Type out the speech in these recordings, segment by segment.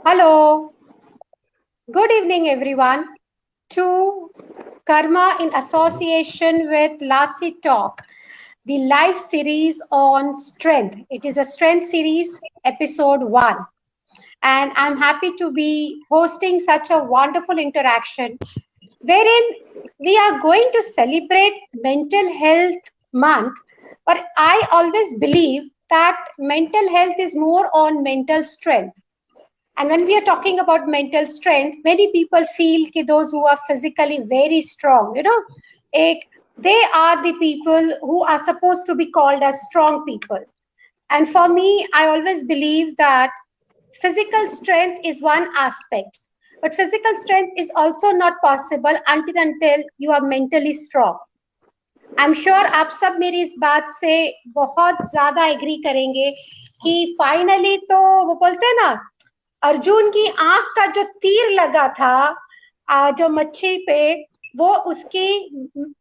Hello, good evening, everyone, to Karma in association with Lassie Talk, the live series on strength. It is a strength series, episode 1. And I'm happy to be hosting such a wonderful interaction wherein we are going to celebrate Mental Health Month. But I always believe that mental health is more on mental strength. And when we are talking about mental strength, many people feel that those who are physically very strong, they are the people who are supposed to be called as strong people. And for me, I always believe that physical strength is one aspect, but physical strength is also not possible until you are mentally strong. I am sure आप सब मेरी इस बात से बहुत ज्यादा agree करेंगे कि फाइनली तो वो बोलते हैं ना, अर्जुन की आंख का जो तीर लगा था जो मच्छी पे, वो उसकी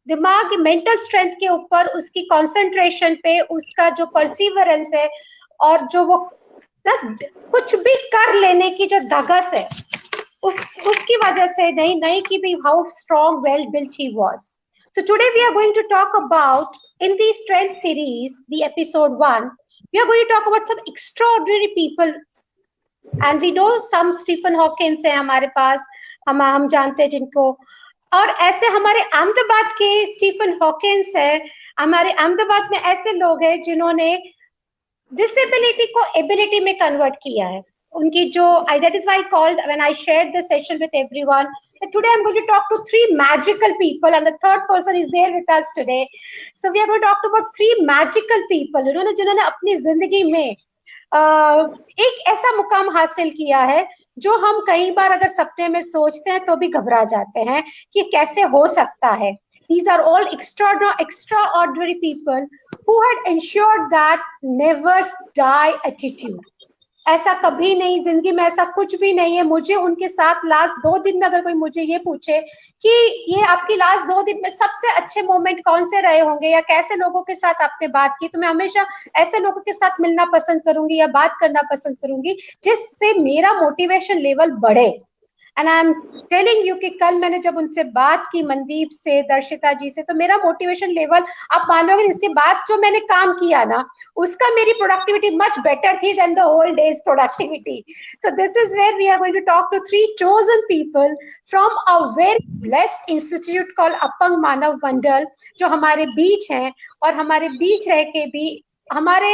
दिमाग मेंटल स्ट्रेंथ के ऊपर, उसकी कंसंट्रेशन पे, उसका जो परसिवरेंस है और जो वो कुछ भी कर लेने की जो धगस है, उसकी वजह से नहीं कि भी how strong well built he was. So today we are going to talk about, in the strength series, the episode 1, we are going to talk about some extraordinary people. And we know some Stephen Hawking है हमारे पास, हम जानते हैं जिनको. और ऐसे हमारे अहमदाबाद के स्टीफन हॉकिंस है. हमारे अहमदाबाद में ऐसे लोग हैं जिन्होंने डिसेबिलिटी को एबिलिटी में कन्वर्ट किया है. उनकी जो that is why I called when I shared the session with everyone. And today I'm going to talk to 3 magical people, and the third person is there with us today. So we are going to talk about 3 magical people जिन्होंने अपनी जिंदगी में एक ऐसा मुकाम हासिल किया है जो हम कई बार अगर सपने में सोचते हैं तो भी घबरा जाते हैं कि कैसे हो सकता है. These are all extraordinary people who had ensured that never die attitude. ऐसा कभी नहीं, जिंदगी में ऐसा कुछ भी नहीं है. मुझे उनके साथ लास्ट 2 दिन में अगर कोई मुझे ये पूछे कि ये आपकी लास्ट 2 दिन में सबसे अच्छे मोमेंट कौन से रहे होंगे या कैसे लोगों के साथ आपने बात की, तो मैं हमेशा ऐसे लोगों के साथ मिलना पसंद करूंगी या बात करना पसंद करूंगी जिससे मेरा मोटिवेशन लेवल बढ़े. And I am telling you कि कल मैंने जब उनसे बात की, मनदीप से, दर्शिता जी से, तो मेरा मोटिवेशन लेवल, आप मानोगे इसके बाद जो मैंने काम किया ना, उसका मेरी प्रोडक्टिविटी मच बेटर थी then the whole days productivity. So this is where we are going to talk to 3 chosen people from a very blessed institute called अपंग मानव मंडल, जो हमारे बीच हैं और हमारे बीच रह के भी हमारे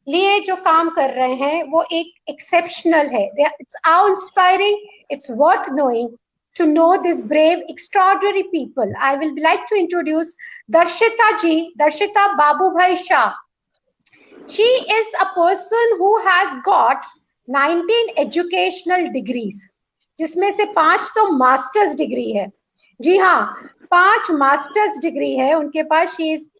लिए जो काम कर रहे हैं वो एक एक्सेप्शनल है. इट्स आउ inspiring, it's worth knowing to know these brave, extraordinary people. I will like to introduce Darshita ji, Darshita Babubhai Shah. She is a person who has got 19 educational degrees, जिसमें से 5 तो masters degree है. जी हाँ, 5 masters degree है उनके पास. She is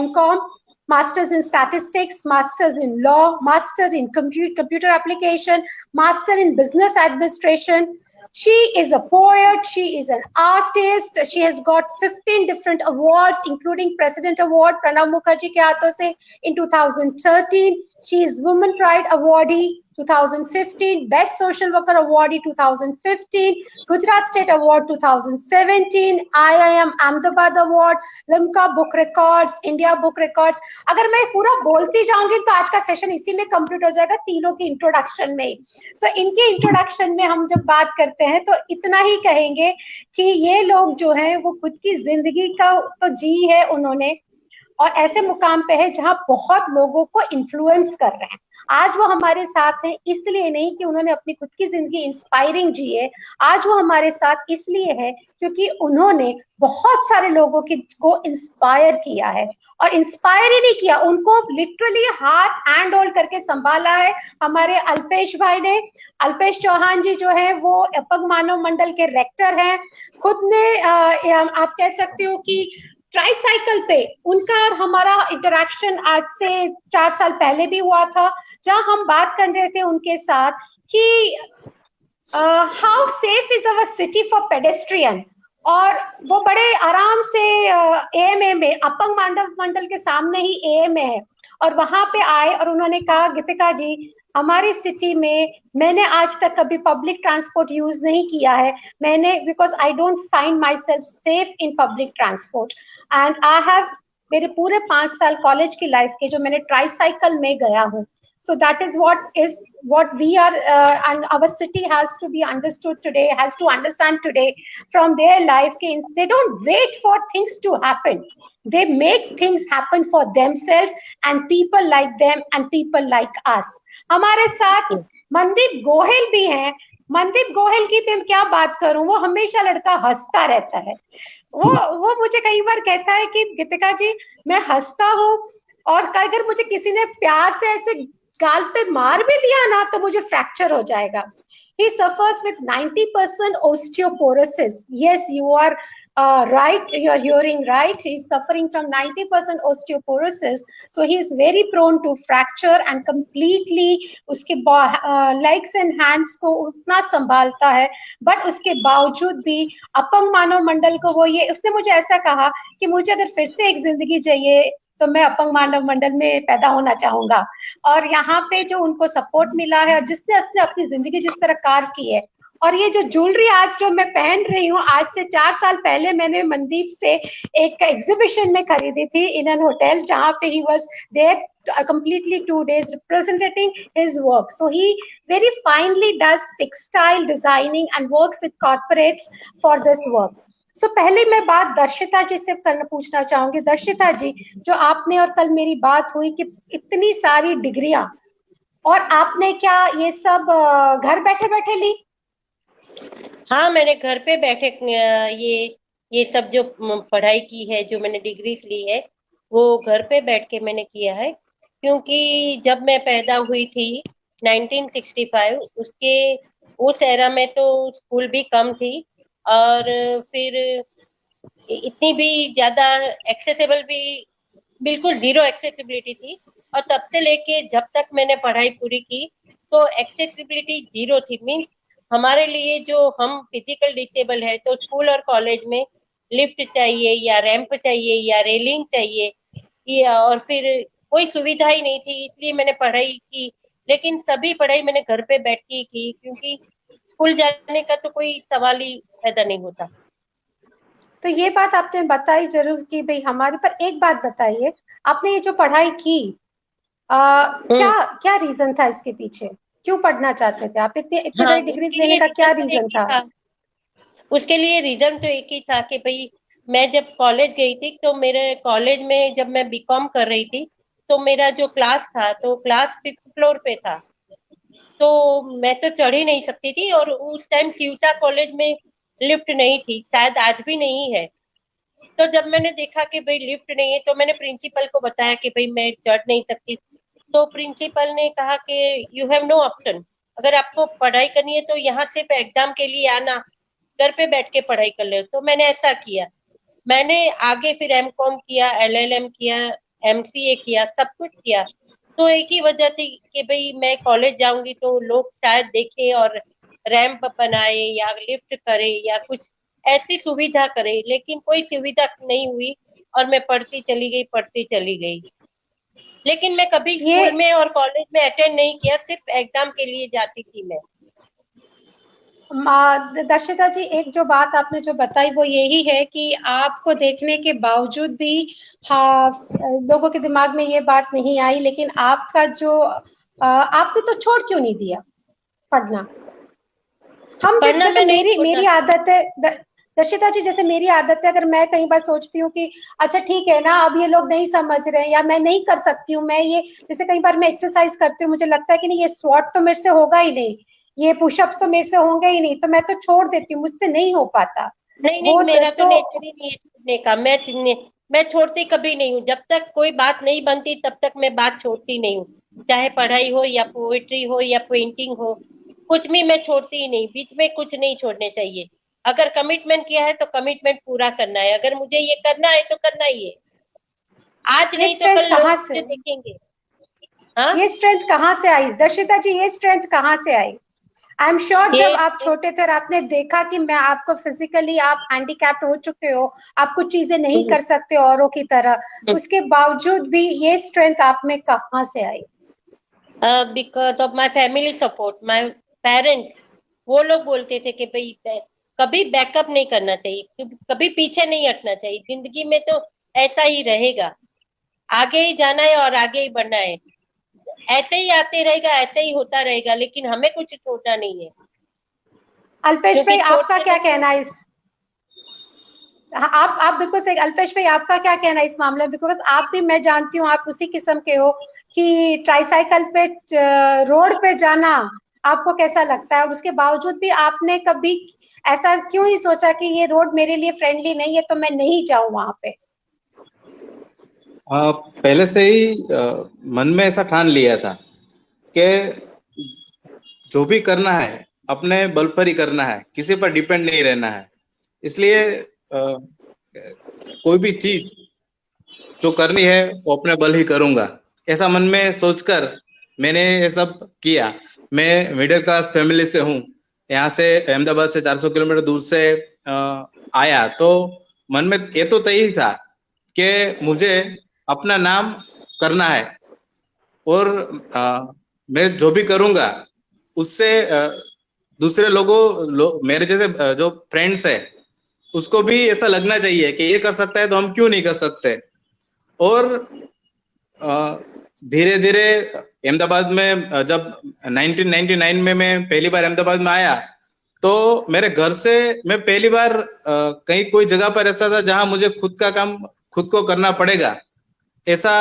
MCOM, Masters in Statistics, Masters in Law, Master in Computer Application, Master in Business Administration. She is a poet, she is an artist, she has got 15 different awards, including President Award, Pranab Mukherjee के हाथों से in 2013. She is Women Pride Awardee 2015, Best Social Worker Awardee 2015, Gujarat State Award 2017, IIM Ahmedabad Award, Limca Book Records, India Book Records. अगर मैं पूरा बोलती जाऊंगी तो आज का सेशन इसी में कंप्लीट हो जाएगा, तीनों की इंट्रोडक्शन में. सो इनके इंट्रोडक्शन में हम जब बात करते हैं तो इतना ही कहेंगे कि ये लोग जो हैं वो खुद की जिंदगी का तो जी है उन्होंने, और ऐसे मुकाम पे है जहां बहुत लोगों को इन्फ्लुएंस कर रहे हैं. आज वो हमारे साथ हैं इसलिए नहीं कि उन्होंने अपनी खुद की जिंदगी इंस्पायरिंग जी है, आज वो हमारे साथ इसलिए है क्योंकि उन्होंने बहुत सारे लोगों को इंस्पायर किया है. और इंस्पायर ही नहीं किया, उनको लिटरली हाथ हैंड होल्ड करके संभाला है हमारे अल्पेश भाई ने. अल्पेश चौहान जी जो है वो अपंग मानव मंडल के रेक्टर हैं. खुद ने आप कह सकते हो कि ट्राईसाइकिल पे उनका और हमारा इंटरेक्शन आज से 4 साल पहले भी हुआ था, जहां हम बात कर रहे थे उनके साथ कि how safe is our city for pedestrian. और वो बड़े आराम से एएमए में, अपंग मानव मंडल के सामने ही एएमए है, और वहां पे आए और उन्होंने कहा गीतिका जी हमारी सिटी में मैंने आज तक कभी पब्लिक ट्रांसपोर्ट यूज नहीं किया है, मैंने because I don't find my self safe in public transport and I have, मेरे पूरे 5 साल कॉलेज की लाइफ के जो मैंने ट्राईसाइकिल में गया हूँ. So that is what we are, and our city has to be understood today, has to understand today from their life. They don't wait for things to happen, they make things happen for themselves and people like them and people like us. हमारे साथ मनदीप गोहेल भी हैं. मनदीप गोहेल की मैं क्या बात करूं, वो हमेशा लड़का हंसता रहता है. वो मुझे कई बार कहता है कि गीतिका जी मैं हंसता हूँ, और अगर मुझे किसी ने प्यार से ऐसे गाल पे मार भी दिया ना तो मुझे फ्रैक्चर हो जाएगा. He suffers with 90% osteoporosis. Yes, you are right. You are hearing right. He is suffering from 90% osteoporosis. So he is very prone to fracture and completely उसके legs and hands को उतना संभालता है. But उसके बावजूद भी अपंग मानव मंडल को वो ये, उसने मुझे ऐसा कहा कि मुझे अगर फिर से एक जिंदगी चाहिए तो मैं अपंग मानव मंडल में पैदा होना चाहूंगा. और यहाँ पे जो उनको सपोर्ट मिला है और जिसने अपनी जिंदगी जिस तरह कार्व की है, और ये जो ज्वेलरी आज जो मैं पहन रही हूँ, आज से 4 साल पहले मैंने मनदीप से एक एग्जीबिशन में खरीदी थी इन एन होटल, जहाँ पे he was there completely 2 days representing his work. So he very finely does textile designing and works with corporates for this work. So पहले मैं बात दर्शिता जी से पूछना चाहूंगी. दर्शिता जी, जो आपने और कल मेरी बात हुई कि इतनी सारी डिग्रियां, और आपने क्या ये सब घर बैठे बैठे ली? हाँ, मैंने घर पे बैठे ये सब जो पढ़ाई की है, जो मैंने डिग्री ली है, वो घर पे बैठ के मैंने किया है. क्योंकि जब मैं पैदा हुई थी 1965, उस एरा में तो स्कूल भी कम थी, और फिर इतनी भी ज्यादा एक्सेसिबल भी, बिल्कुल जीरो एक्सेसिबिलिटी थी. और तब से लेके जब तक मैंने पढ़ाई पूरी की तो एक्सेसिबिलिटी जीरो थी. मीन्स हमारे लिए जो हम फिजिकल डिसेबल है तो स्कूल और कॉलेज में लिफ्ट चाहिए या रैंप चाहिए या रेलिंग चाहिए, और फिर कोई सुविधा ही नहीं थी. इसलिए मैंने पढ़ाई की, लेकिन सभी पढ़ाई मैंने घर पे बैठ के की, क्योंकि स्कूल जाने का तो कोई सवाल ही पैदा नहीं होता. तो ये बात आपने बताई जरूर कि भाई हमारे, पर एक बात बताइए, आपने ये जो पढ़ाई की क्या क्या रीजन था इसके पीछे, क्यों पढ़ना चाहते थे आप? इतने सारी डिग्रीज लेने का क्या रीजन था? उसके लिए रीजन तो एक ही था कि भाई मैं जब कॉलेज गई थी तो मेरे कॉलेज में जब मैं बीकॉम कर रही थी तो मेरा जो क्लास था तो क्लास 5th फ्लोर पे था. तो मैं तो चढ़ ही नहीं सकती थी, और उस टाइम शिवसा कॉलेज में लिफ्ट नहीं थी, शायद आज भी नहीं है. तो जब मैंने देखा कि भाई लिफ्ट नहीं है तो मैंने प्रिंसिपल को बताया कि भाई मैं चढ़ नहीं सकती. तो प्रिंसिपल ने कहा कि यू हैव नो ऑप्शन, अगर आपको पढ़ाई करनी है तो यहाँ सिर्फ एग्जाम के लिए आना, घर पे बैठ के पढ़ाई कर ले. तो मैंने ऐसा किया. मैंने आगे फिर एमकॉम किया, एलएलएम किया, एमसीए किया, सब कुछ किया. तो एक ही वजह थी कि भाई मैं कॉलेज जाऊंगी तो लोग शायद देखे और रैंप बनाए या लिफ्ट करे या कुछ ऐसी सुविधा करे, लेकिन कोई सुविधा नहीं हुई और मैं पढ़ती चली गई. लेकिन मैं कभी स्कूल में और कॉलेज में अटेंड नहीं किया, सिर्फ एग्जाम के लिए जाती थी मैं. दर्शिता जी, एक जो बात आपने जो बताई वो यही है कि आपको देखने के बावजूद भी हाँ लोगों के दिमाग में ये बात नहीं आई, लेकिन आपका जो आपने तो छोड़ क्यों नहीं दिया पढ़ना? हम जैसे मेरी आदत है दर्शिता जी, जैसे मेरी आदत है, अगर मैं कई बार सोचती हूँ कि अच्छा ठीक है ना, अब ये लोग नहीं समझ रहे हैं या मैं नहीं कर सकती हूँ, मैं ये जैसे कई बार मैं एक्सरसाइज करती हूँ, मुझे लगता है कि नहीं ये स्क्वाट तो मेरे से होगा ही नहीं, ये पुशअप्स तो मेरे से होंगे ही नहीं, तो मैं तो छोड़ देती हूँ, मुझसे नहीं हो पाता. नहीं, मेरा तो नेचर ही नहीं है छोड़ने का. मैं छोड़ती कभी नहीं हूँ. जब तक कोई बात नहीं बनती तब तक मैं बात छोड़ती नहीं हूँ, चाहे पढ़ाई हो या पोएट्री हो या पेंटिंग हो, कुछ भी मैं छोड़ती ही नहीं. बीच में कुछ नहीं छोड़ने चाहिए. अगर कमिटमेंट किया है तो कमिटमेंट पूरा करना है. अगर मुझे ये करना है तो करना ही है. आज नहीं तो कल लोग मुझे देखेंगे. ये स्ट्रेंथ कहाँ से आई दर्शिता जी, ये स्ट्रेंथ कहाँ से आई? आई एम श्योर ये जब आप छोटे थे और आपने देखा कि मैं आपको फिजिकली आप हैंडीकैप्ड हो चुके हो, आप कुछ चीजें नहीं कर सकते औरों की तरह, उसके बावजूद भी ये स्ट्रेंथ आप में कहाँ से आई? Because of my family support, my parents. वो लोग बोलते थे कि भाई कभी बैकअप नहीं करना चाहिए, कभी पीछे नहीं हटना चाहिए, जिंदगी में तो ऐसा ही रहेगा, आगे ही जाना है और आगे ही बढ़ना है, ऐसे ही आते रहेगा, ऐसे ही होता रहेगा, लेकिन हमें कुछ छोड़ना नहीं है। अल्पेश क्योंकि भाई आपका छोड़ते क्या रहेंगे। कहना है इस, आप बिल्कुल सही। अल्पेश भाई आपका क्या कहना है इस मामले में? बिकॉज आप भी, मैं जानती हूँ आप उसी किस्म के हो कि ट्राईसाइकिल पे रोड पे जाना आपको कैसा लगता है, और उसके बावजूद भी आपने कभी ऐसा क्यों ही सोचा कि ये रोड मेरे लिए फ्रेंडली नहीं है तो मैं नहीं जाऊं वहां पे? पहले से ही मन में ऐसा ठान लिया था कि जो भी करना है अपने बल पर ही करना है, किसी पर डिपेंड नहीं रहना है। इसलिए कोई भी चीज जो करनी है वो अपने बल ही करूंगा, ऐसा मन में सोचकर मैंने ये सब किया। मैं मिडिल क्लास फैमिली से हूँ, यहाँ से अहमदाबाद से 400 किलोमीटर दूर से आया, तो मन में ये तो तय ही था कि मुझे अपना नाम करना है, और मैं जो भी करूंगा उससे दूसरे मेरे जैसे जो फ्रेंड्स है उसको भी ऐसा लगना चाहिए कि ये कर सकता है तो हम क्यों नहीं कर सकते। और धीरे धीरे अहमदाबाद में जब 1999 में मैं पहली बार अहमदाबाद में आया, तो मेरे घर से मैं पहली बार कहीं कोई जगह पर ऐसा था जहां मुझे खुद का काम खुद को करना पड़ेगा, ऐसा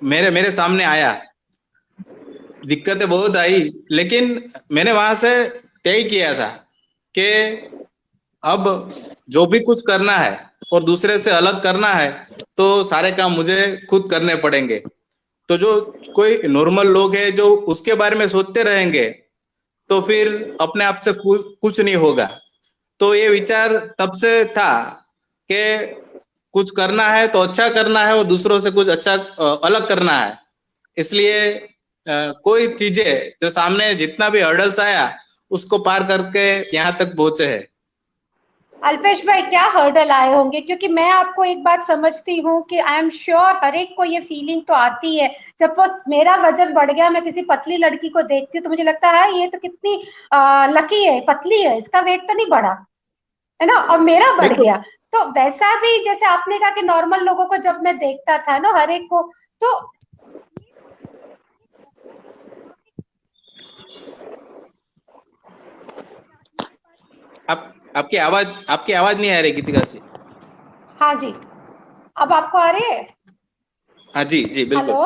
मेरे मेरे सामने आया। दिक्कतें बहुत आई, लेकिन मैंने वहां से तय किया था कि अब जो भी कुछ करना है और दूसरे से अलग करना है तो सारे काम मुझे खुद करने पड़ेंगे। तो जो कोई नॉर्मल लोग हैं जो उसके बारे में सोचते रहेंगे तो फिर अपने आप से कुछ नहीं होगा। तो ये विचार तब से था कि कुछ करना है तो अच्छा करना है और दूसरों से कुछ अच्छा अलग करना है। इसलिए कोई चीजें जो सामने जितना भी हर्डल्स आया उसको पार करके यहाँ तक पहुंचे हैं। अल्पेश भाई क्या हर्डल आए होंगे, क्योंकि मैं आपको एक बात समझती हूँ कि आई एम श्योर हर एक को ये फीलिंग तो आती है, जब वो मेरा वजन बढ़ गया, मैं किसी पतली लड़की को देखती हूँ तो मुझे लगता है ये तो कितनी लकी है, पतली है, इसका वेट तो नहीं बढ़ा है ना, और मेरा बढ़ बिल्कुल। गया। तो वैसा भी जैसे आपने कहा कि नॉर्मल लोगों को जब मैं देखता था ना हर एक को, तो आपकी आवाज नहीं आ रही गीतिका जी। हाँ जी, अब आपको आ रही है? हाँ जी जी बिल्कुल। हेलो,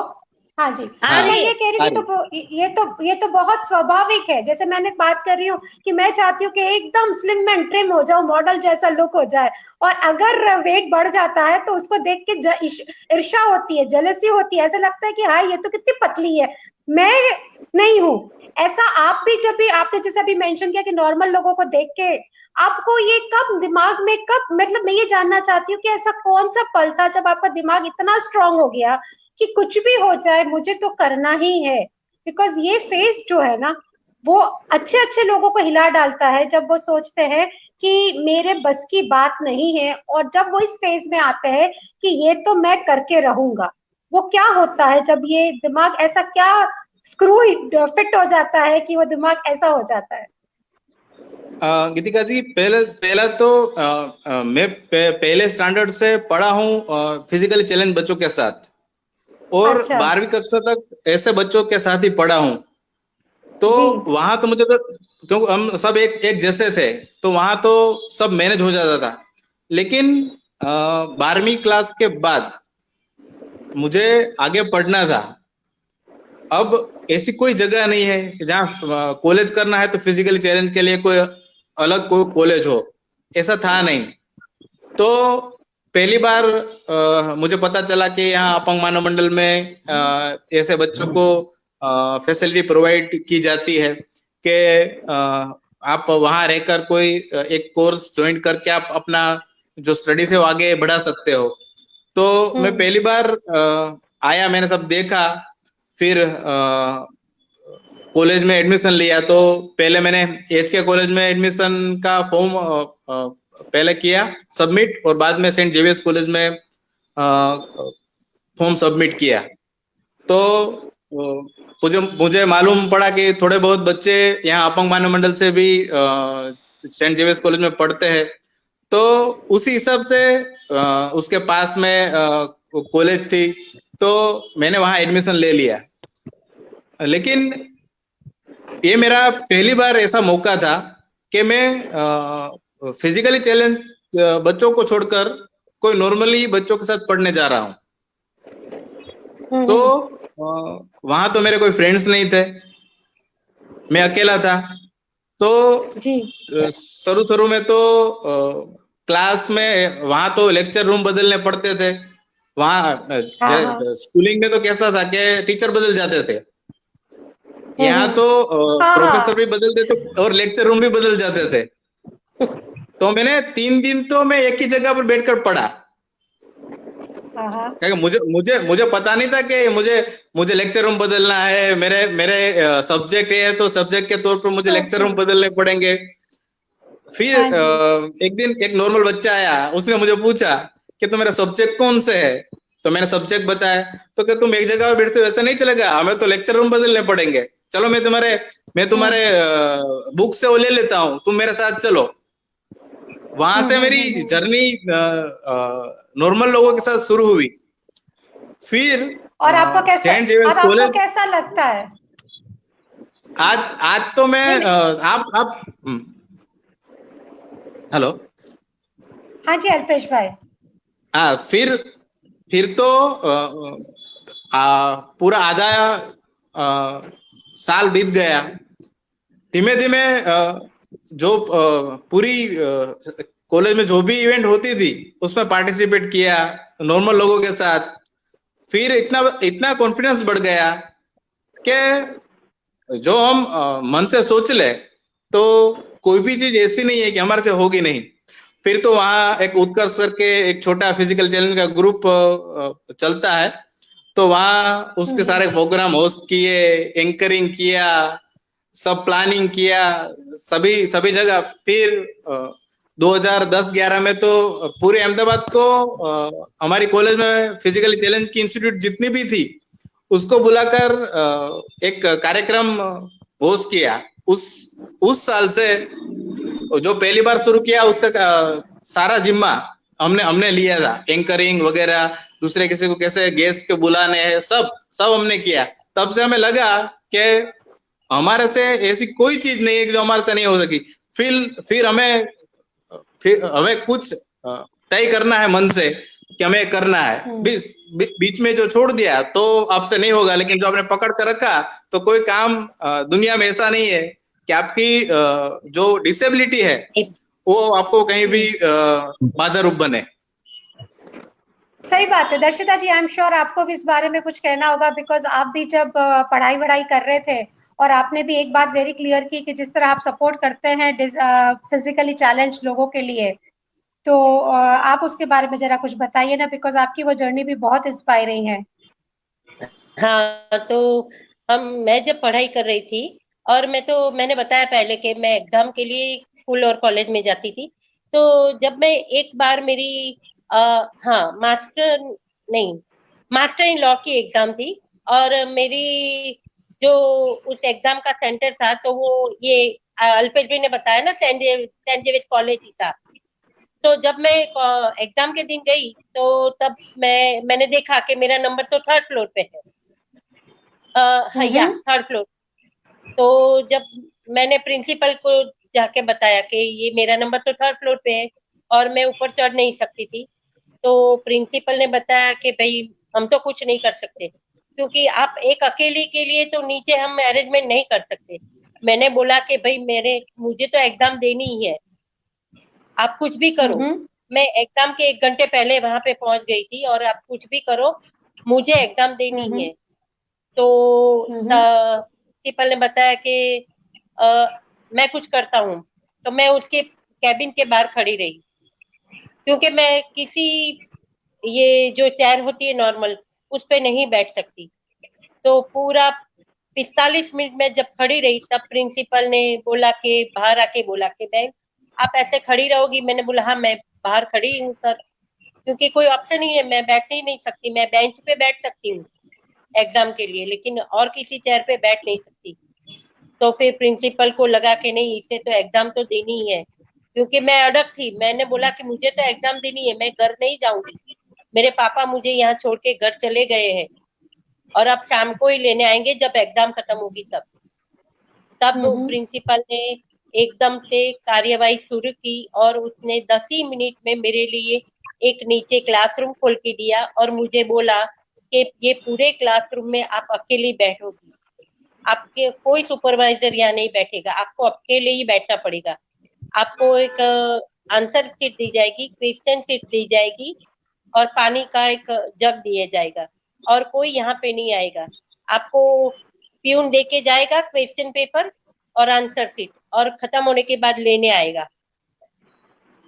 हाँ जी। आ तो हाँ मैं रही ये है। कह रही आ थी, रही। ये तो बहुत स्वाभाविक है। जैसे मैंने बात कर रही हूँ कि मैं चाहती हूँ कि एकदम स्लिम एंड ट्रिम हो जाओ, मॉडल जैसा लुक हो जाए, और अगर वेट बढ़ जाता है तो उसको देख के ईर्ष्या होती है, जेलसी होती है, ऐसा लगता है कि हाँ ये तो कितनी पतली है, मैं नहीं हूँ। ऐसा आप भी, जब भी आपने जैसे अभी मेंशन किया कि नॉर्मल लोगों को देख के आपको ये कब दिमाग में, कब, मतलब मैं ये जानना चाहती हूँ कि ऐसा कौन सा पल था जब आपका दिमाग इतना स्ट्रांग हो गया कि कुछ भी हो जाए मुझे तो करना ही है? बिकॉज ये फेस जो है ना, वो अच्छे अच्छे लोगों को हिला डालता है जब वो सोचते हैं कि मेरे बस की बात नहीं है, और जब वो इस फेज में आते हैं कि ये तो मैं करके रहूंगा। वो क्या होता है जब ये दिमाग ऐसा, क्या स्क्रू फिट हो जाता है कि वो दिमाग ऐसा हो जाता है? गीतिका जी, पहला तो मैं पहले स्टैंडर्ड से पढ़ा हूँ फिजिकली चैलेंज बच्चों के साथ, और अच्छा 12वीं कक्षा तक ऐसे बच्चों के साथ ही पढ़ा हूँ। तो जी। वहां तो मुझे तो, क्योंकि हम सब एक एक जैसे थे, तो वहां तो सब मैनेज हो जाता था। लेकिन 12वीं क्लास के बाद मुझे आगे पढ़ना था। अब ऐसी कोई जगह नहीं है कि जहाँ कॉलेज करना है तो फिजिकली चैलेंज के लिए कोई अलग कोई कॉलेज हो, ऐसा था नहीं। तो पहली बार मुझे पता चला कि यहाँ अपंग मानव मंडल में ऐसे बच्चों को फैसिलिटी प्रोवाइड की जाती है कि आप वहां रहकर कोई एक कोर्स ज्वाइन करके आप अपना जो स्टडीज है वो आगे बढ़ा सकते हो। तो मैं पहली बार आया, मैंने सब देखा, फिर कॉलेज में एडमिशन लिया, तो पहले मैंने HK कॉलेज में एडमिशन का फॉर्म पहले किया सबमिट, और बाद में सेंट जेवियर्स कॉलेज में फॉर्म सबमिट किया। तो मुझे मालूम पड़ा कि थोड़े बहुत बच्चे यहाँ अपंग मानव मंडल से भी सेंट जेवियर्स कॉलेज में पढ़ते हैं, तो उसी हिसाब से उसके पास में कॉलेज थी, तो मैंने वहां एडमिशन ले लिया। लेकिन ये मेरा पहली बार ऐसा मौका था कि मैं फिजिकली चैलेंज बच्चों को छोड़कर कोई नॉर्मली बच्चों के साथ पढ़ने जा रहा हूँ। तो वहां तो मेरे कोई फ्रेंड्स नहीं थे, मैं अकेला था। तो शुरू में तो क्लास में वहां तो लेक्चर रूम बदलने पड़ते थे। वहां स्कूलिंग में तो कैसा था कि टीचर बदल जाते थे, यहाँ तो प्रोफेसर भी बदल देते और लेक्चर रूम भी बदल जाते थे। तो मैंने 3 दिन तो मैं एक ही जगह पर बैठकर पढ़ा, क्योंकि मुझे पता नहीं था कि मुझे लेक्चर रूम बदलना है। मेरे सब्जेक्ट है तो सब्जेक्ट के तौर पर मुझे लेक्चर रूम बदलने पड़ेंगे। फिर एक दिन एक नॉर्मल बच्चा आया, उसने मुझे पूछा कि तो मेरा सब्जेक्ट कौन से है, तो मैंने सब्जेक्ट बताया। तो क्या तुम एक जगह पर बैठते हो, ऐसा नहीं चलेगा, हमें तो लेक्चर रूम बदलने पड़ेंगे। चलो मैं तुम्हारे बुक से वो ले लेता हूँ, तुम मेरे साथ चलो। वहां से मेरी जर्नी नॉर्मल लोगों के साथ शुरू हुई। फिर और आपको कैसा लगता है आज तो मैं आप हेलो, हाँ जी अल्पेश भाई। हाँ, फिर तो पूरा आधा साल बीत गया। धीमे धीमे जो पूरी कॉलेज में जो भी इवेंट होती थी उसमें पार्टिसिपेट किया नॉर्मल लोगों के साथ। फिर इतना कॉन्फिडेंस बढ़ गया कि जो हम मन से सोच ले तो कोई भी चीज ऐसी नहीं है कि हमारे से होगी नहीं। फिर तो वहाँ एक उत्कर्ष करके एक छोटा फिजिकल चैलेंज का ग्रुप चलता है, तो वहाँ उसके सारे प्रोग्राम होस्ट किए, एंकरिंग किया, सब प्लानिंग किया, सभी जगह। फिर 2010-11 में तो पूरे अहमदाबाद को हमारी कॉलेज में फिजिकली चैलेंज की इंस्टीट्यूट जितनी भी थी उसको बुलाकर एक कार्यक्रम होस्ट किया। उस साल से जो पहली बार शुरू किया उसका सारा जिम्मा हमने लिया था। एंकरिंग वगैरह, दूसरे किसी को कैसे गेस्ट को बुलाने हैं, सब हमने किया। तब से हमें लगा कि हमारे से ऐसी कोई चीज नहीं है जो हमारे से नहीं हो सकी। फिर हमें कुछ तय करना है मन से कि हमें करना है। बीच में जो छोड़ दिया तो आपसे नहीं होगा, लेकिन जो आपने पकड़ कर रखा तो कोई काम दुनिया में ऐसा नहीं है कि आपकी जो डिसेबिलिटी है वो आपको कहीं भी बाधा रूप बने। सही बात है दर्शिता जी, आई एम श्योर आपको भी इस बारे में कुछ कहना होगा, बिकॉज आप भी जब पढ़ाई वढ़ाई कर रहे थे और आपने भी एक बात वेरी क्लियर की कि जिस तरह आप सपोर्ट करते हैं फिजिकली चैलेंज लोगों के लिए, तो आप उसके बारे में जरा कुछ बताइए ना, बिकॉज आपकी वो जर्नी भी बहुत इंस्पायरिंग है। हाँ, तो मैं जब पढ़ाई कर रही थी, और मैंने बताया पहले कि मैं एग्जाम के लिए स्कूल और कॉलेज में जाती थी। तो जब मैं एक बार मेरी मास्टर इन लॉ की एग्जाम थी, और मेरी जो उस एग्जाम का सेंटर था तो वो ये अल्पेश भाई ने बताया ना, सेंट जेवियर्स कॉलेज ही था। तो जब मैं एग्जाम के दिन गई तो तब मैंने देखा कि मेरा नंबर तो 3rd फ्लोर पे है। Third floor. तो जब मैंने प्रिंसिपल को जाके बताया कि ये मेरा नंबर तो 3rd फ्लोर पे है और मैं ऊपर चढ़ नहीं सकती थी, तो प्रिंसिपल ने बताया कि भाई हम तो कुछ नहीं कर सकते, क्योंकि आप एक अकेले के लिए तो नीचे हम अरेंजमेंट नहीं कर सकते। मैंने बोला कि भाई मुझे तो एग्जाम देनी ही है, आप कुछ भी करो। मैं एग्जाम के 1 घंटे पहले वहां पे पहुंच गई थी, और आप कुछ भी करो, मुझे एग्जाम देनी है। तो प्रिंसिपल ने बताया कि मैं कुछ करता हूँ। तो मैं उसके कैबिन के बाहर खड़ी रही, क्योंकि मैं किसी ये जो चेयर होती है नॉर्मल उस पे नहीं बैठ सकती। तो पूरा 45 मिनट में जब खड़ी रही तब प्रिंसिपल ने बोला कि बाहर आके बोला कि बहन आप ऐसे खड़ी रहोगी। मैंने बोला हाँ मैं बाहर खड़ी हूँ सर, क्योंकि कोई ऑप्शन ही है, मैं बैठ ही नहीं सकती। मैं बेंच पे बैठ सकती हूँ एग्जाम के लिए, लेकिन और किसी चेयर पे बैठ नहीं सकती। तो फिर प्रिंसिपल को लगा कि नहीं, इसे तो एग्जाम तो देनी ही है, क्योंकि मैं अड़ग थी। मैंने बोला कि मुझे तो एग्जाम देनी है, मैं घर नहीं जाऊंगी। मेरे पापा मुझे यहाँ छोड़ के घर चले गए हैं और अब शाम को ही लेने आएंगे जब एग्जाम खत्म होगी तब। तब प्रिंसिपल ने एकदम से कार्यवाही शुरू की और उसने 10 ही मिनट में मेरे लिए एक नीचे क्लासरूम खोल के दिया और मुझे बोला कि ये पूरे क्लासरूम में आप अकेली बैठोगी, आपके कोई सुपरवाइजर यहाँ नहीं बैठेगा, आपको अकेले ही बैठना पड़ेगा। आपको एक आंसर शीट दी जाएगी, क्वेश्चन शीट दी जाएगी और पानी का एक जग दिया जाएगा, और कोई यहाँ पे नहीं आएगा। आपको प्यून दे के जाएगा क्वेश्चन पेपर और आंसर शीट, और खत्म होने के बाद लेने आएगा।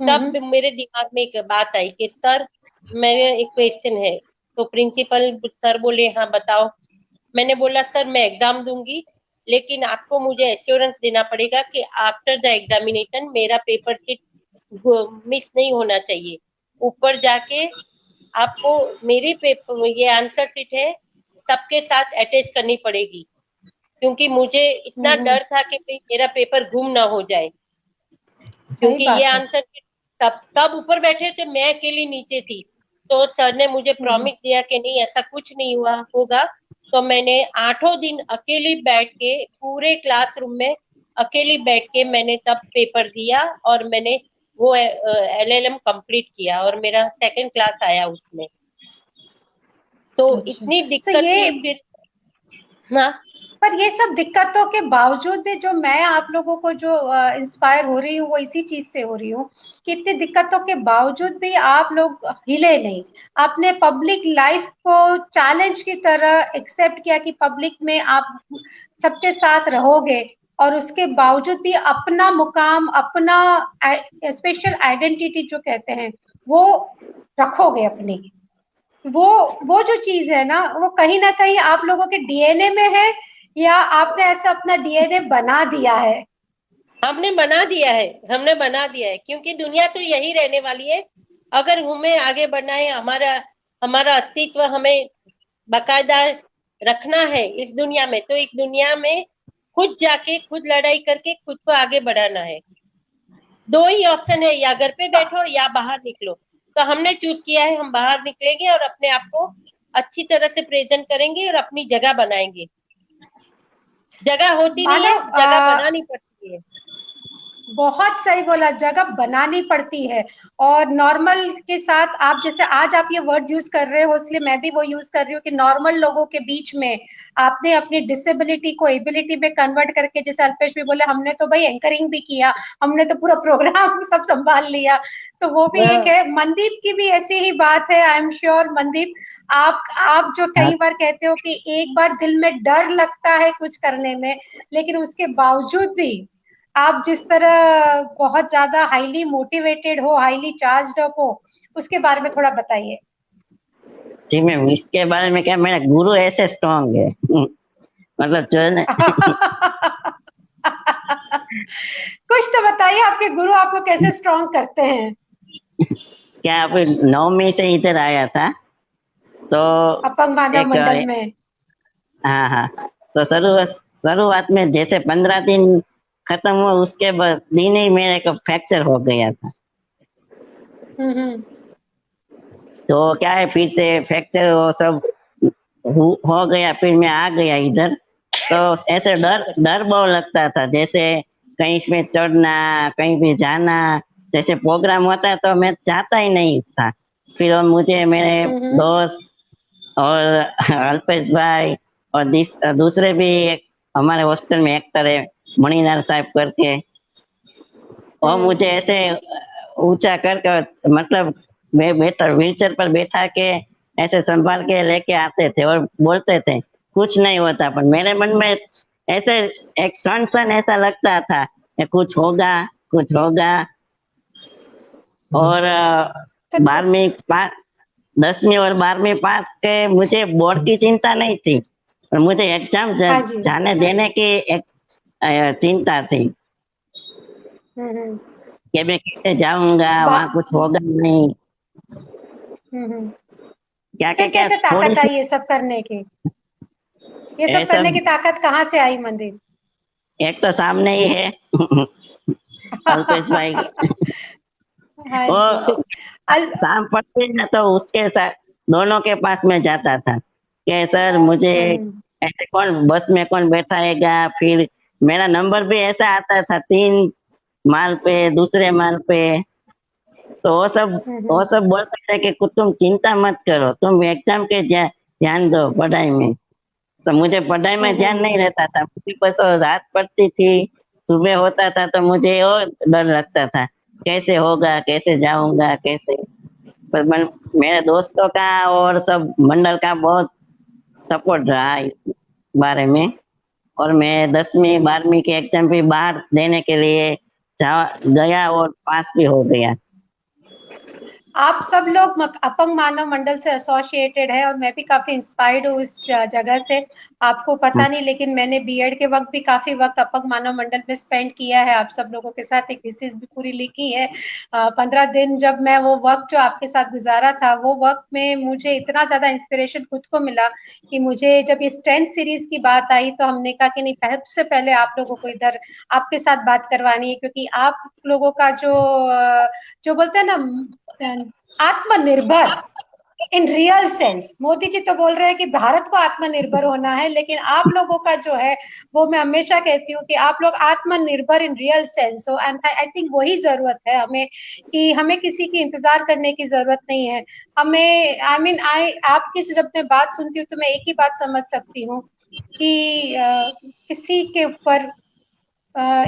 तब मेरे दिमाग में एक बात आई कि सर मेरे एक क्वेश्चन है। तो प्रिंसिपल सर बोले हाँ बताओ। मैंने बोला सर मैं एग्जाम दूंगी, लेकिन आपको मुझे एश्योरेंस देना पड़ेगा कि आफ्टर द एग्जामिनेशन मेरा पेपर शीट मिस नहीं होना चाहिए। ऊपर जाके आपको मेरी पेपर ये आंसर शीट है सबके साथ अटैच करनी पड़ेगी, क्योंकि मुझे इतना डर था कि मेरा पेपर गुम ना हो जाए, क्योंकि ये आंसर शीट सब ऊपर बैठे थे, मैं अकेली नीचे थी। तो सर ने मुझे प्रॉमिस दिया कि नहीं ऐसा कुछ नहीं हुआ होगा। तो मैंने 8 दिन अकेली बैठ के पूरे क्लासरूम में अकेली बैठ के मैंने तब पेपर दिया और मैंने वो LLM कंप्लीट किया और मेरा सेकंड क्लास आया उसमें। तो इतनी दिक्कत थी फिर। हाँ, पर ये सब दिक्कतों के बावजूद भी जो मैं आप लोगों को जो इंस्पायर हो रही हूँ वो इसी चीज से हो रही हूँ कि इतनी दिक्कतों के बावजूद भी आप लोग हिले नहीं। आपने पब्लिक लाइफ को चैलेंज की तरह एक्सेप्ट किया कि पब्लिक में आप सबके साथ रहोगे और उसके बावजूद भी अपना मुकाम, अपना स्पेशल आइडेंटिटी जो कहते हैं वो रखोगे अपनी। वो जो चीज है ना कहीं आप लोगों के डीएनए में है या आपने ऐसा अपना डीएनए बना दिया है? हमने बना दिया है, हमने बना दिया है, क्योंकि दुनिया तो यही रहने वाली है। अगर हमें आगे बढ़ना है, हमारा हमारा अस्तित्व हमें बाकायदा रखना है इस दुनिया में, तो इस दुनिया में खुद जाके खुद लड़ाई करके खुद को आगे बढ़ाना है। दो ही ऑप्शन है, या घर पे बैठो या बाहर निकलो। तो हमने चूज किया है, हम बाहर निकलेंगे और अपने आप को अच्छी तरह से प्रेजेंट करेंगे और अपनी जगह बनाएंगे। जगह होती नहीं है, जगह बनानी पड़ती है। बहुत सही बोला, जगह बनानी पड़ती है। और नॉर्मल के साथ आप जैसे आज आप ये वर्ड यूज कर रहे हो, इसलिए मैं भी वो यूज कर रही हूँ कि नॉर्मल लोगों के बीच में आपने अपनी डिसेबिलिटी को एबिलिटी में कन्वर्ट करके, जैसे अल्पेश भी बोले हमने तो भाई एंकरिंग भी किया, हमने तो पूरा प्रोग्राम सब संभाल लिया, तो वो भी एक है। मनदीप की भी ऐसी ही बात है। आई एम श्योर मनदीप, आप जो कई बार कहते हो कि एक बार दिल में डर लगता है कुछ करने में, लेकिन उसके बावजूद भी आप जिस तरह बहुत ज्यादा हाईली मोटिवेटेड हो, हाईली चार्ज्ड अप हो, उसके बारे में थोड़ा बताइए। जी मैम, इसके बारे में क्या, मेरा गुरु ऐसे स्ट्रॉन्ग है मतलब जो है ना कुछ तो बताइए, आपके गुरु आपको कैसे स्ट्रॉन्ग करते हैं? क्या आप 9 मई से इधर आया था तो अपंग मानव मंडल में। हाँ हाँ, तो शुरुआत में जैसे 15 दिन खत्म हुआ, उसके बाद दिन ही मेरे को फ्रैक्चर हो गया था। तो क्या है, फिर से फ्रैक्चर वो सब हो गया, फिर मैं आ गया इधर। तो ऐसे डर बहुत लगता था, जैसे कहीं इसमें चढ़ना, कहीं भी जाना, जैसे प्रोग्राम होता है तो मैं चाहता ही नहीं था। फिर मुझे मेरे दोस्त और अल्पेश भाई और दूसरे भी एक हमारे हॉस्टल में एक्टर है मणिलाल साहब करके, और मुझे ऐसे ऊंचा कर मतलब मैं व्हीलचेयर पर बैठा के ऐसे संभाल के लेके आते थे और बोलते थे कुछ नहीं होता, पर मेरे मन में ऐसे एक क्षण ऐसा लगता था कि कुछ होगा कुछ होगा। और 10वीं और 12वीं पास के मुझे बोर्ड की चिंता नहीं थी, और मुझे एग्जाम हाँ जी। जाने देने की एक चिंता थी हम्म। कि मैं कैसे जाऊंगा, बा- वहाँ कुछ होगा नहीं, हम्म। क्या क्या फिर क्या कैसे थोड़ी ताकत सी आई ये सब करने की? ये सब ऐसा। करने की ताकत कहाँ से आई मंदिर? एक तो सामने ही है अल्पेश भाई, हाँ जी। वो अल शाम पड़ती है ना तो उसके साथ दोनों के पास में जाता था कि सर मुझे हम्म। ऐसे कौन बस में कौन बैठाएगा। फिर मेरा नंबर भी ऐसा आता था 3 माल पे, दूसरे माल पे। तो वो हम्म। सब बोलते थे कि कुछ तुम चिंता मत करो, तुम एग्जाम के ध्यान दो पढ़ाई में। तो मुझे पढ़ाई में ध्यान हम्म। नहीं रहता था, मुझे बस वो रात पड़ती थी, सुबह होता था तो मुझे और डर लगता था कैसे होगा, कैसे जाऊंगा, कैसे। पर मेरे दोस्तों का और सब मंडल का बहुत सपोर्ट रहा इस बारे में। और मैं 10वीं 12वीं के एग्जाम भी बाहर देने के लिए गया और पास भी हो गया। आप सब लोग अपंग मानव मंडल से एसोसिएटेड है, और मैं भी काफी इंस्पायर्ड हूँ इस जगह से। आपको पता नहीं, लेकिन मैंने बीएड के वक्त भी काफी वक्त अपंग मानव मंडल में स्पेंड किया है। आप सब लोगों के साथ एक थीसिस भी पूरी लिखी है। 15 दिन जब मैं वो वक्त जो आपके साथ गुजारा था, वो वक्त में मुझे इतना ज्यादा इंस्पिरेशन खुद को मिला कि मुझे जब ये स्ट्रेंथ सीरीज की बात आई तो हमने कहा कि नहीं, सबसे पहले आप लोगों को इधर आपके साथ बात करवानी है, क्योंकि आप लोगों का जो बोलते हैं ना, आत्मनिर्भर in real sense. Modi ji तो बोल रहे हैं कि भारत को आत्मनिर्भर होना है, लेकिन आप लोगों का जो है वो मैं हमेशा कहती हूँ कि आप लोग आत्मनिर्भर इन रियल सेंस हो। एंड आई थिंक वही जरूरत है हमें, कि हमें किसी की इंतजार करने की जरूरत नहीं है। हमें आई आपकी जब मैं बात सुनती हूँ तो मैं एक ही बात समझ सकती हूँ कि किसी के ऊपर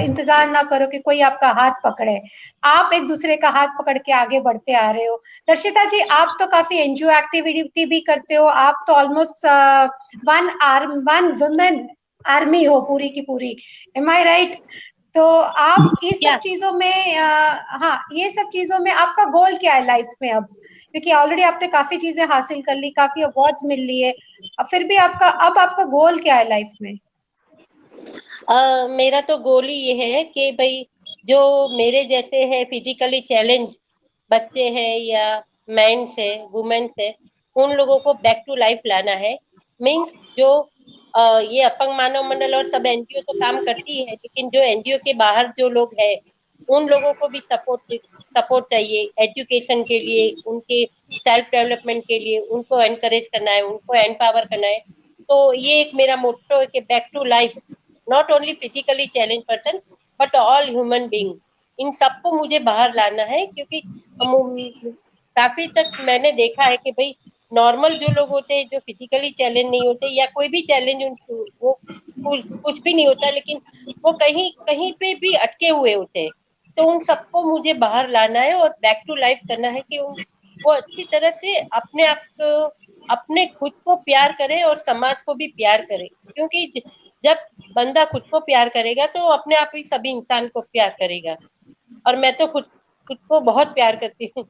इंतजार ना करो कि कोई आपका हाथ पकड़े। आप एक दूसरे का हाथ पकड़ के आगे बढ़ते आ रहे हो। दर्शिता जी, आप तो काफी एनजीओ एक्टिविटी भी करते हो, आप तो ऑलमोस्ट वन वुमेन आर्मी हो पूरी की पूरी। एम आई राइट? तो आप इस या सब चीजों में हाँ, ये सब चीजों में आपका गोल क्या है लाइफ में अब? क्योंकि ऑलरेडी आपने काफी चीजें हासिल कर ली, काफी अवार्ड्स मिल लिए, अब फिर भी आपका गोल क्या है लाइफ में? मेरा तो गोल ही ये है कि भाई जो मेरे जैसे है फिजिकली चैलेंज बच्चे हैं या मेंस है, वुमेन्स है, उन लोगों को बैक टू लाइफ लाना है। मींस जो ये अपंग मानव मंडल और सब एनजीओ तो काम करती है, लेकिन जो एनजीओ के बाहर जो लोग हैं उन लोगों को भी सपोर्ट चाहिए एजुकेशन के लिए, उनके सेल्फ डेवलपमेंट के लिए। उनको एनकरेज करना है, उनको एम्पावर करना है। तो ये एक मेरा मोटो है कि back to life, not only physically challenge person but all human being. इन सबको मुझे बाहर लाना है, क्योंकि काफी तक मैंने देखा है कि भाई नॉर्मल जो लोग होते हैं, जो फिजिकली चैलेंज नहीं होते या कोई भी चैलेंज वो कुछ भी नहीं होता, लेकिन वो कहीं कहीं पे भी अटके हुए होते हैं। तो उन सबको मुझे बाहर लाना है और बैक टू लाइफ करना है कि वो अच्छी तरह से अपने आप अपने खुद को प्यार करे और समाज को भी प्यार करे। क्योंकि जब बंदा खुद को प्यार करेगा तो अपने आप ही सभी इंसान को प्यार करेगा। और मैं तो खुद खुद को बहुत प्यार करती हूँ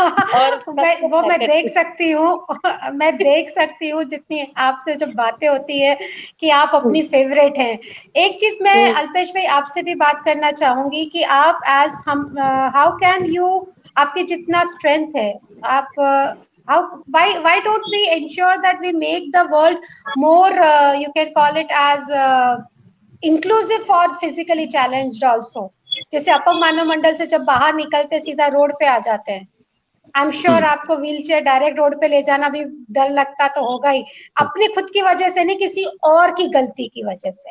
और सबको वो प्यार मैं करती देख हूँ। सकती हूँ मैं देख सकती हूँ जितनी आपसे जब बातें होती है कि आप अपनी फेवरेट हैं। एक चीज मैं अल्पेश भाई आपसे भी बात करना चाहूंगी कि आप एज हम हाउ कैन यू, आपकी जितना स्ट्रेंथ है, आप how why don't we ensure that we make the world more you can call it as inclusive for physically challenged also? जैसे अपंग मानव मंडल से जब बाहर निकलते सीधा रोड पे आ जाते हैं, आई एम श्योर हम्म। आपको व्हील चेयर डायरेक्ट रोड पे ले जाना भी डर लगता तो होगा ही, अपनी खुद की वजह से नहीं, किसी और की गलती की वजह से।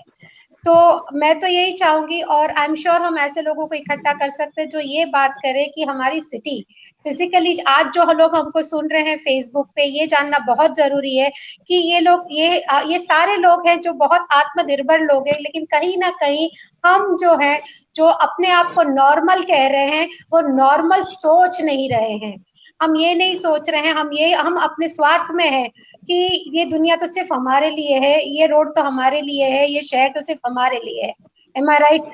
तो मैं तो यही चाहूंगी, और आई एम श्योर हम ऐसे लोगों को इकट्ठा कर सकते हैं जो ये बात करें कि हमारी सिटी फिजिकली, आज जो लोग हमको सुन रहे हैं फेसबुक पे, ये जानना बहुत जरूरी है कि ये लोग ये सारे लोग हैं जो बहुत आत्मनिर्भर लोग हैं, लेकिन कहीं ना कहीं हम जो है, जो अपने आप को नॉर्मल कह रहे हैं, वो नॉर्मल सोच नहीं रहे हैं। हम ये नहीं सोच रहे हैं, हम अपने स्वार्थ में हैं कि ये दुनिया तो सिर्फ हमारे लिए है, ये रोड तो हमारे लिए है, ये शहर तो सिर्फ हमारे लिए है। Am I right?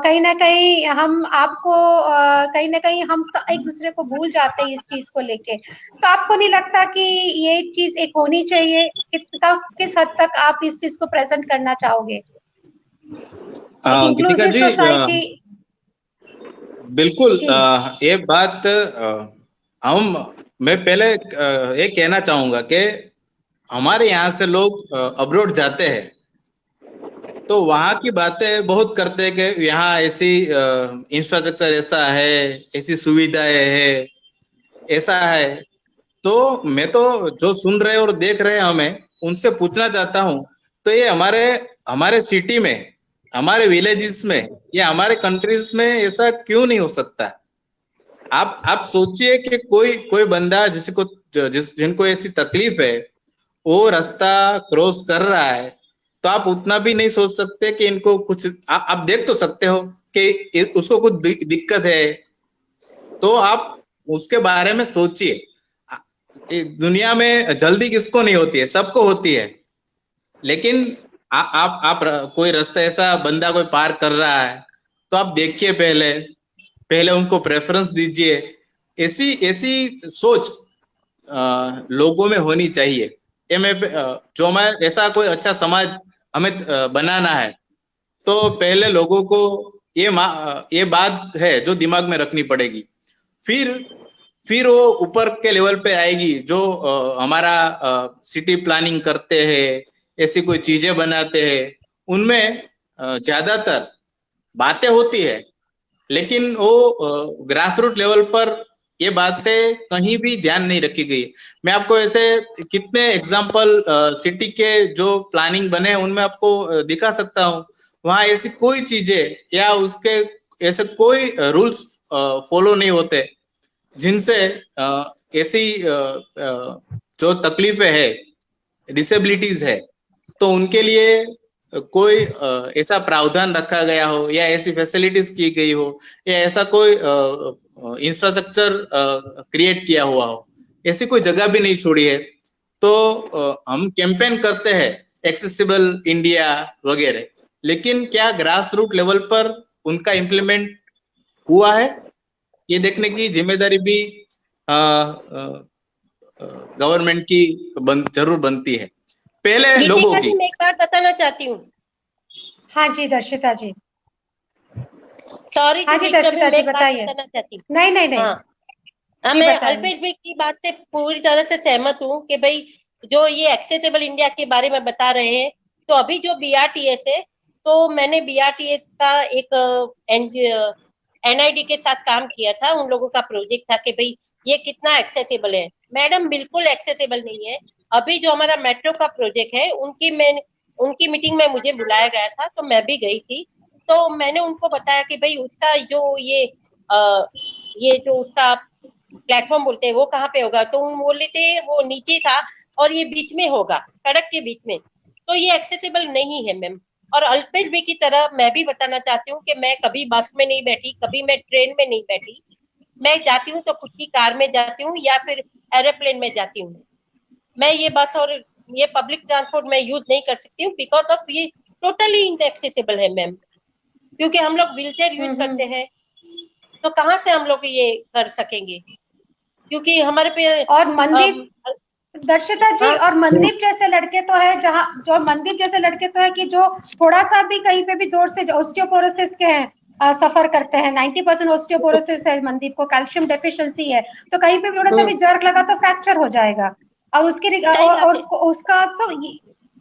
कहीं ना कहीं हम आपको कहीं ना कहीं हम एक दूसरे को भूल जाते हैं इस चीज को लेके। तो आपको नहीं लगता कि ये चीज एक होनी चाहिए? किस हद तक आप इस चीज को प्रेजेंट करना चाहोगे? एक गीतिका इंक्लूसिव जी, सोसाइटी। बिल्कुल। जी ये बात हम मैं पहले ये कहना चाहूंगा कि हमारे यहाँ से लोग अब्रॉड जाते हैं तो वहाँ की बातें बहुत करते हैं कि यहाँ ऐसी इंफ्रास्ट्रक्चर ऐसा है, ऐसी सुविधाएं है, ऐसा है। तो मैं तो जो सुन रहे और देख रहे हैं हमें उनसे पूछना चाहता हूँ, तो ये हमारे हमारे सिटी में, हमारे विलेजेस में या हमारे कंट्रीज में ऐसा क्यों नहीं हो सकता? आप सोचिए कि कोई कोई बंदा जिनको ऐसी तकलीफ है वो रास्ता क्रॉस कर रहा है, तो आप उतना भी नहीं सोच सकते कि इनको कुछ आप देख तो सकते हो कि उसको कुछ दिक्कत है, तो आप उसके बारे में सोचिए। दुनिया में जल्दी किसको नहीं होती है? सबको होती है। लेकिन आप कोई रास्ता ऐसा बंदा कोई पार कर रहा है तो आप देखिए, पहले उनको प्रेफरेंस दीजिए। ऐसी ऐसी सोच लोगों में होनी चाहिए। ये मैं जो मैं ऐसा कोई अच्छा समाज हमें बनाना है तो पहले लोगों को ये बात है जो दिमाग में रखनी पड़ेगी। फिर वो ऊपर के लेवल पे आएगी जो हमारा सिटी प्लानिंग करते हैं, ऐसी कोई चीजें बनाते हैं, उनमें ज्यादातर बातें होती है लेकिन वो ग्रास रूट लेवल पर ये बातें कहीं भी ध्यान नहीं रखी गई। मैं आपको ऐसे कितने एग्जाम्पल सिटी के जो प्लानिंग बने हैं उनमें आपको दिखा सकता हूँ। वहां ऐसी कोई चीजें या उसके ऐसे कोई रूल्स फॉलो नहीं होते जिनसे ऐसी जो तकलीफें है, डिसेबिलिटीज है, तो उनके लिए कोई ऐसा प्रावधान रखा गया हो या ऐसी फैसिलिटीज की गई हो या ऐसा कोई इंफ्रास्ट्रक्चर क्रिएट किया हुआ हो, ऐसी कोई जगह भी नहीं छोड़ी है। तो हम कैंपेन करते हैं एक्सेसिबल इंडिया वगैरह, लेकिन क्या ग्रास रूट लेवल पर उनका इम्प्लीमेंट हुआ है? ये देखने की जिम्मेदारी भी गवर्नमेंट की जरूर बनती है, पहले लोगों की। मैं एक बात बताना चाहती हूँ। हाँ जी दर्शिता जी। सॉरी हाँ जी दर्शिता जी बताइए। बताना चाहती हूँ। नहीं नहीं नहीं। हाँ, मैं अल्पेश भाई की बात से पूरी तरह से सहमत हूँ कि भाई जो ये एक्सेसिबल इंडिया के बारे में बता रहे हैं, तो अभी जो BRTS है, तो मैंने BRTS का एक NID के साथ काम किया था। उन लोगों का प्रोजेक्ट था कि भाई ये कितना एक्सेसिबल है। मैडम बिल्कुल एक्सेसिबल नहीं है। अभी जो हमारा मेट्रो का प्रोजेक्ट है उनकी मीटिंग में मुझे बुलाया गया था, तो मैं भी गई थी। तो मैंने उनको बताया कि भाई उसका जो ये जो उसका प्लेटफॉर्म बोलते हैं वो कहाँ पे होगा, तो वो बोले थे वो नीचे था और ये बीच में होगा, सड़क के बीच में। तो ये एक्सेसिबल नहीं है मैम। और अल्पेश भाई की तरह मैं भी बताना चाहती हूँ कि मैं कभी बस में नहीं बैठी, कभी मैं ट्रेन में नहीं बैठी। मैं जाती हूँ तो खुद की कार में जाती हूँ या फिर एरोप्लेन में जाती हूँ। मैं ये बस और ये पब्लिक ट्रांसपोर्ट में यूज नहीं कर सकती हूँ, बिकॉज ऑफ ये टोटली इनएक्सेसिबल है मैम। क्योंकि हम लोग व्हीलचेयर यूज करते हैं, तो कहाँ से हम लोग ये कर सकेंगे? क्योंकि हमारे पे और मनदीप दर्शिता जी, और मनदीप जैसे लड़के तो है मनदीप जैसे लड़के तो है कि जो थोड़ा सा भी कहीं पे भी जोर से ऑस्टियोपोरोसिस के हैं, सफर करते हैं। 90% ऑस्टियोपोरोसिस है मनदीप को, कैल्शियम डेफिशिएंसी है, तो कहीं पे भी थोड़ा सा भी जर्क लगा तो फ्रैक्चर हो जाएगा। और उसका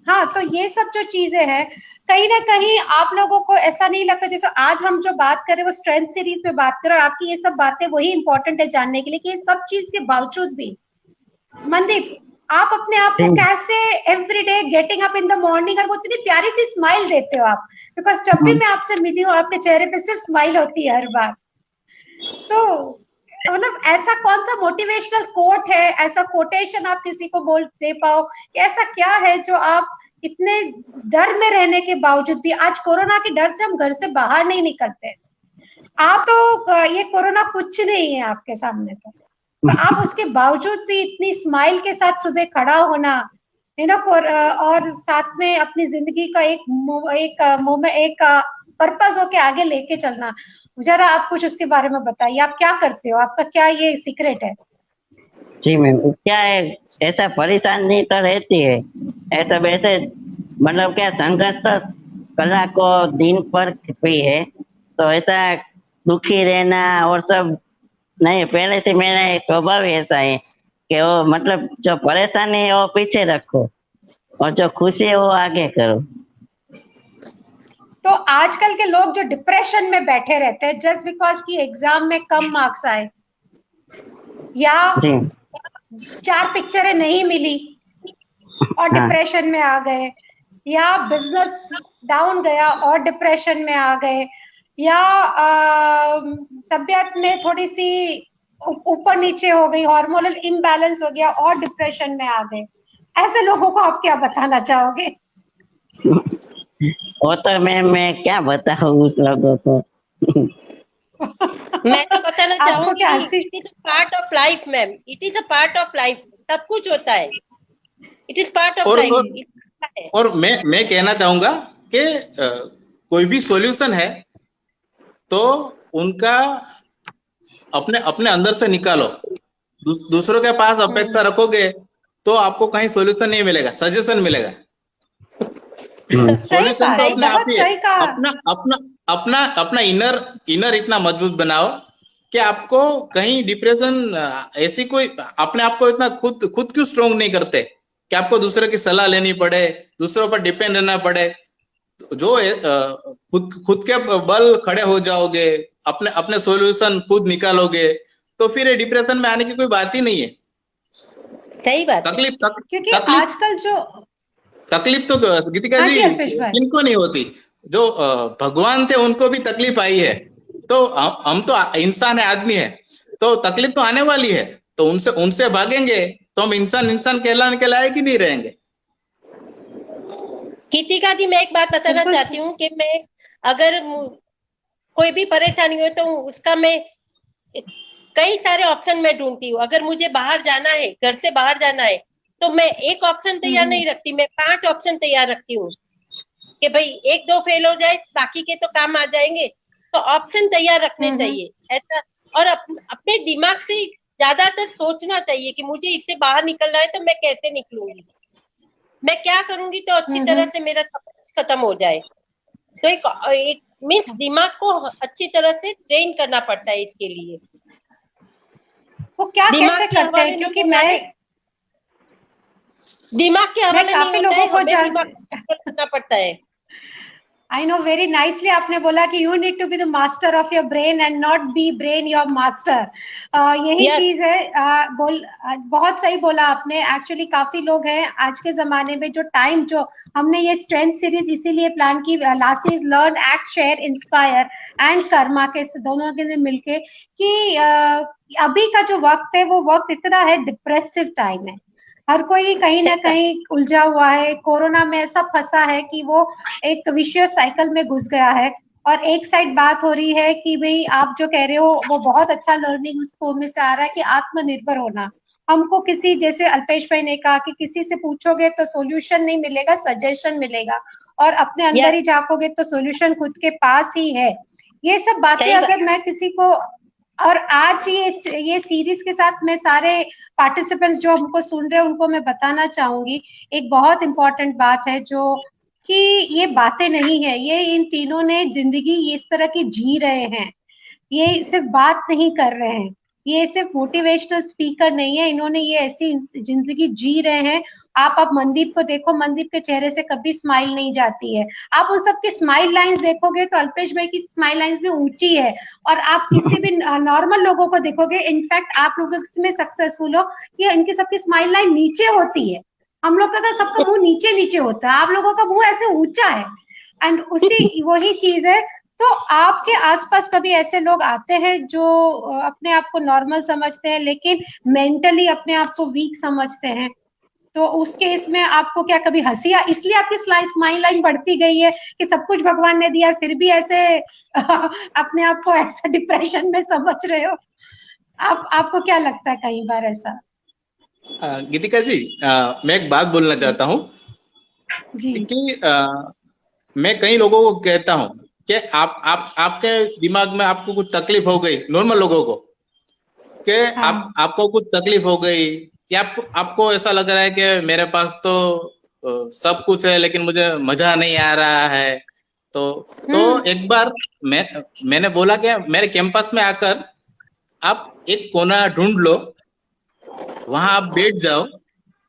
हाँ, तो ये सब जो चीजें हैं कहीं ना कहीं आप लोगों को ऐसा नहीं लगता, जैसे आज हम जो बात करें वो स्ट्रेंथ सीरीज में बात करें, और आपकी ये सब बातें वही इंपॉर्टेंट है जानने के लिए कि ये सब चीज के बावजूद भी मनदीप आप अपने आप को कैसे everyday getting up in the morning और वो इतनी प्यारी सी स्माइल देते हो आप, बिकॉज जब भी मैं आपसे मिली हूँ आपके चेहरे पे सिर्फ स्माइल होती है हर बार। तो मतलब ऐसा कौन सा मोटिवेशनल कोट है, ऐसा कोटेशन आप किसी को बोल दे पाओ कि ऐसा क्या है जो आप इतने डर में रहने के बावजूद भी, आज कोरोना के डर से हम घर से बाहर नहीं निकलते, आप तो ये कोरोना कुछ नहीं है आपके सामने, तो आप उसके बावजूद भी इतनी स्माइल के साथ सुबह खड़ा होना, और साथ में अपनी जिंदगी का एक पर्पस हो के आगे लेके चलना, जरा आप कुछ उसके बारे में बताइए, आप क्या करते हो, आपका क्या ये सीक्रेट है? जी मैम, क्या है, ऐसा परेशानी तो रहती है, ऐसा वैसे मतलब क्या संघर्ष तो कला को दिन पर भी है, तो ऐसा दुखी रहना और सब नहीं, पहले से मेरा एक स्वभाव ही ऐसा है कि वो मतलब जो परेशानी है वो पीछे रखो और जो खुशी है वो आगे करो। तो आजकल के लोग जो डिप्रेशन में बैठे रहते हैं जस्ट बिकॉज कि एग्जाम में कम मार्क्स आए, या जी 4 पिक्चरें नहीं मिली और हाँ डिप्रेशन में आ गए, या बिजनेस डाउन गया और डिप्रेशन में आ गए, या तबीयत में थोड़ी सी ऊपर नीचे हो गई, हार्मोनल इम्बैलेंस हो गया और डिप्रेशन में आ गए, ऐसे लोगों को आप क्या बताना चाहोगे? वो तो मैं क्या बताऊँ उस लोगों को। मैं तो बताना आपको चाहूंगी क्या कि हंसी? It is part of life ma'am, it is a part of life, सब कुछ होता है, इट इज पार्ट ऑफ और लाइफ। और मैं कहना चाहूंगा कि कोई भी सॉल्यूशन है तो उनका अपने अपने अंदर से निकालो। दूसरों के पास अपेक्षा रखोगे तो आपको कहीं सॉल्यूशन नहीं मिलेगा, सजेशन मिलेगा। सही सॉल्यूशन कहा, तो अपने आप बहुत ही है। सही कहा। अपना अपना अपना अपना इनर इतना मजबूत बनाओ कि आपको कहीं डिप्रेशन ऐसी कोई, अपने आप को इतना खुद खुद क्यों स्ट्रोंग नहीं करते कि आपको दूसरे की सलाह लेनी पड़े, दूसरों पर डिपेंड रहना पड़े। जो खुद खुद के बल खड़े हो जाओगे, अपने अपने सॉल्यूशन खुद निकालोगे, तो फिर डिप्रेशन में आने की कोई बात ही नहीं है। सही बात है। क्योंकि तकलीफ आजकल जो, तकलीफ तो गीतिका हाँ जी जी अल्पेश भाई, किनको नहीं होती, जो भगवान थे उनको भी तकलीफ आई है। तो हम तो इंसान है, आदमी है, तो तकलीफ तो आने वाली है। तो उनसे उनसे भागेंगे तो हम इंसान इंसान कहलाने के लायक ही नहीं रहेंगे। गीतिका जी, मैं एक बात बताना बिल्कुल चाहती हूँ कि मैं अगर कोई भी परेशानी हो तो उसका मैं कई सारे ऑप्शन में ढूंढती हूँ। अगर मुझे बाहर जाना है, घर से बाहर जाना है, तो मैं एक ऑप्शन तैयार नहीं रखती, मैं 5 ऑप्शन तैयार रखती हूँ कि भाई 1-2 फेल हो जाए, बाकी के तो काम आ जाएंगे। तो ऑप्शन तैयार रखने चाहिए ऐसा, और अपने दिमाग से ज्यादातर सोचना चाहिए कि मुझे इससे बाहर निकलना है तो मैं कैसे निकलूंगी, मैं क्या करूंगी तो अच्छी तरह से मेरा सब कुछ खत्म हो जाए। तो एक मीन्स दिमाग को अच्छी तरह से ट्रेन करना पड़ता है इसके लिए। वो क्या दिमाग कैसे के करते हवाले हैं? नहीं क्योंकि होना है, दिमाग के मैं हवाले नहीं काफी होता लोगों है, को हमें दिमाग को करना पड़ता है। आई नो वेरी नाइसली आपने बोला कि you need to be the master of your brain and not be brain your master. यही Yes, चीज है। बहुत सही बोला आपने। एक्चुअली काफी लोग हैं आज के जमाने में, जो टाइम जो हमने ये स्ट्रेंथ सीरीज इसीलिए प्लान की, last is learn act share inspire and Karma के दोनों के मिलके, कि अभी का जो वक्त है वो वक्त इतना है, डिप्रेसिव टाइम है, हर कोई कहीं ना सही बात। कहीं उलझा हुआ है, कोरोना में ऐसा फंसा है कि वो एक विशियस साइकिल में घुस गया है। और एक साइड बात हो रही है कि भाई आप जो कह रहे हो वो बहुत अच्छा लर्निंग उसको में से आ रहा है कि आत्मनिर्भर होना। हमको किसी, जैसे अल्पेश भाई ने कहा कि किसी से पूछोगे तो सॉल्यूशन नहीं मिलेगा, सजेशन मिलेगा, और अपने अंदर यस, ही झांकोगे तो सॉल्यूशन खुद के पास ही है। ये सब बातें सही बात। अगर मैं किसी को, और आज ये सीरीज के साथ मैं सारे पार्टिसिपेंट्स जो हमको सुन रहे हैं उनको मैं बताना चाहूंगी, एक बहुत इंपॉर्टेंट बात है, जो कि ये बातें नहीं है, ये इन तीनों ने जिंदगी इस तरह की जी रहे हैं, ये सिर्फ बात नहीं कर रहे हैं, ये सिर्फ मोटिवेशनल स्पीकर नहीं है, इन्होंने ये ऐसी जिंदगी जी रहे हैं। आप मनदीप को देखो, मनदीप के चेहरे से कभी स्माइल नहीं जाती है। आप उन सबकी स्माइल लाइंस देखोगे तो अल्पेश भाई की स्माइल लाइंस भी ऊंची है। और आप किसी भी नॉर्मल लोगों को देखोगे, इनफैक्ट आप लोग इसमें सक्सेसफुल हो, कि इनकी सबकी स्माइल लाइन नीचे होती है। हम लोग का सबका मुंह नीचे नीचे होता है, आप लोगों का मुंह ऐसे ऊंचा है। एंड उसी वही चीज है। तो आपके आसपास कभी ऐसे लोग आते हैं जो अपने आप को नॉर्मल समझते हैं लेकिन मेंटली अपने आप को वीक समझते हैं, तो उस केस में आपको क्या कभी हंसी, इसलिए आपकी स्माइल लाइन बढ़ती गई है कि सब कुछ भगवान ने दिया फिर भी ऐसे अपने आप को ऐसा डिप्रेशन में समझ रहे हो? आपको क्या लगता है कई बार ऐसा? गीतिका जी, मैं एक बात बोलना चाहता हूँ जी कि मैं कई लोगों को कहता हूँ कि आप आपके दिमाग में आपको कुछ तकलीफ हो गई, नॉर्मल लोगों को, कि आपको कुछ तकलीफ हो गई, या आपको ऐसा लग रहा है कि मेरे पास तो सब कुछ है लेकिन मुझे मजा नहीं आ रहा है, तो एक बार मैंने बोला कि मेरे कैंपस में आकर आप एक कोना ढूंढ लो, वहां आप बैठ जाओ,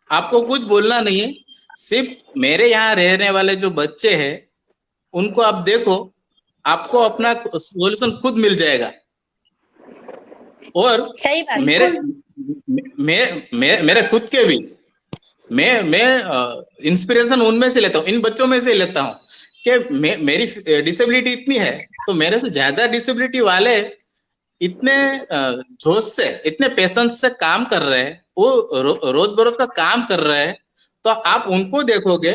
आपको कुछ बोलना नहीं है, सिर्फ मेरे यहाँ रहने वाले जो बच्चे हैं उनको आप देखो, आपको अपना सॉल्यूशन खुद मिल जाएगा। और सही बात, मेरे खुद के भी मैं इंस्पिरेशन उनमें से लेता हूँ, इन बच्चों में से लेता हूँ कि मेरी डिसेबिलिटी इतनी है, तो मेरे से ज्यादा डिसेबिलिटी वाले इतने जोश से, इतने पेशेंस से काम कर रहे हैं, वो रोज बरोज का काम कर रहे हैं, तो आप उनको देखोगे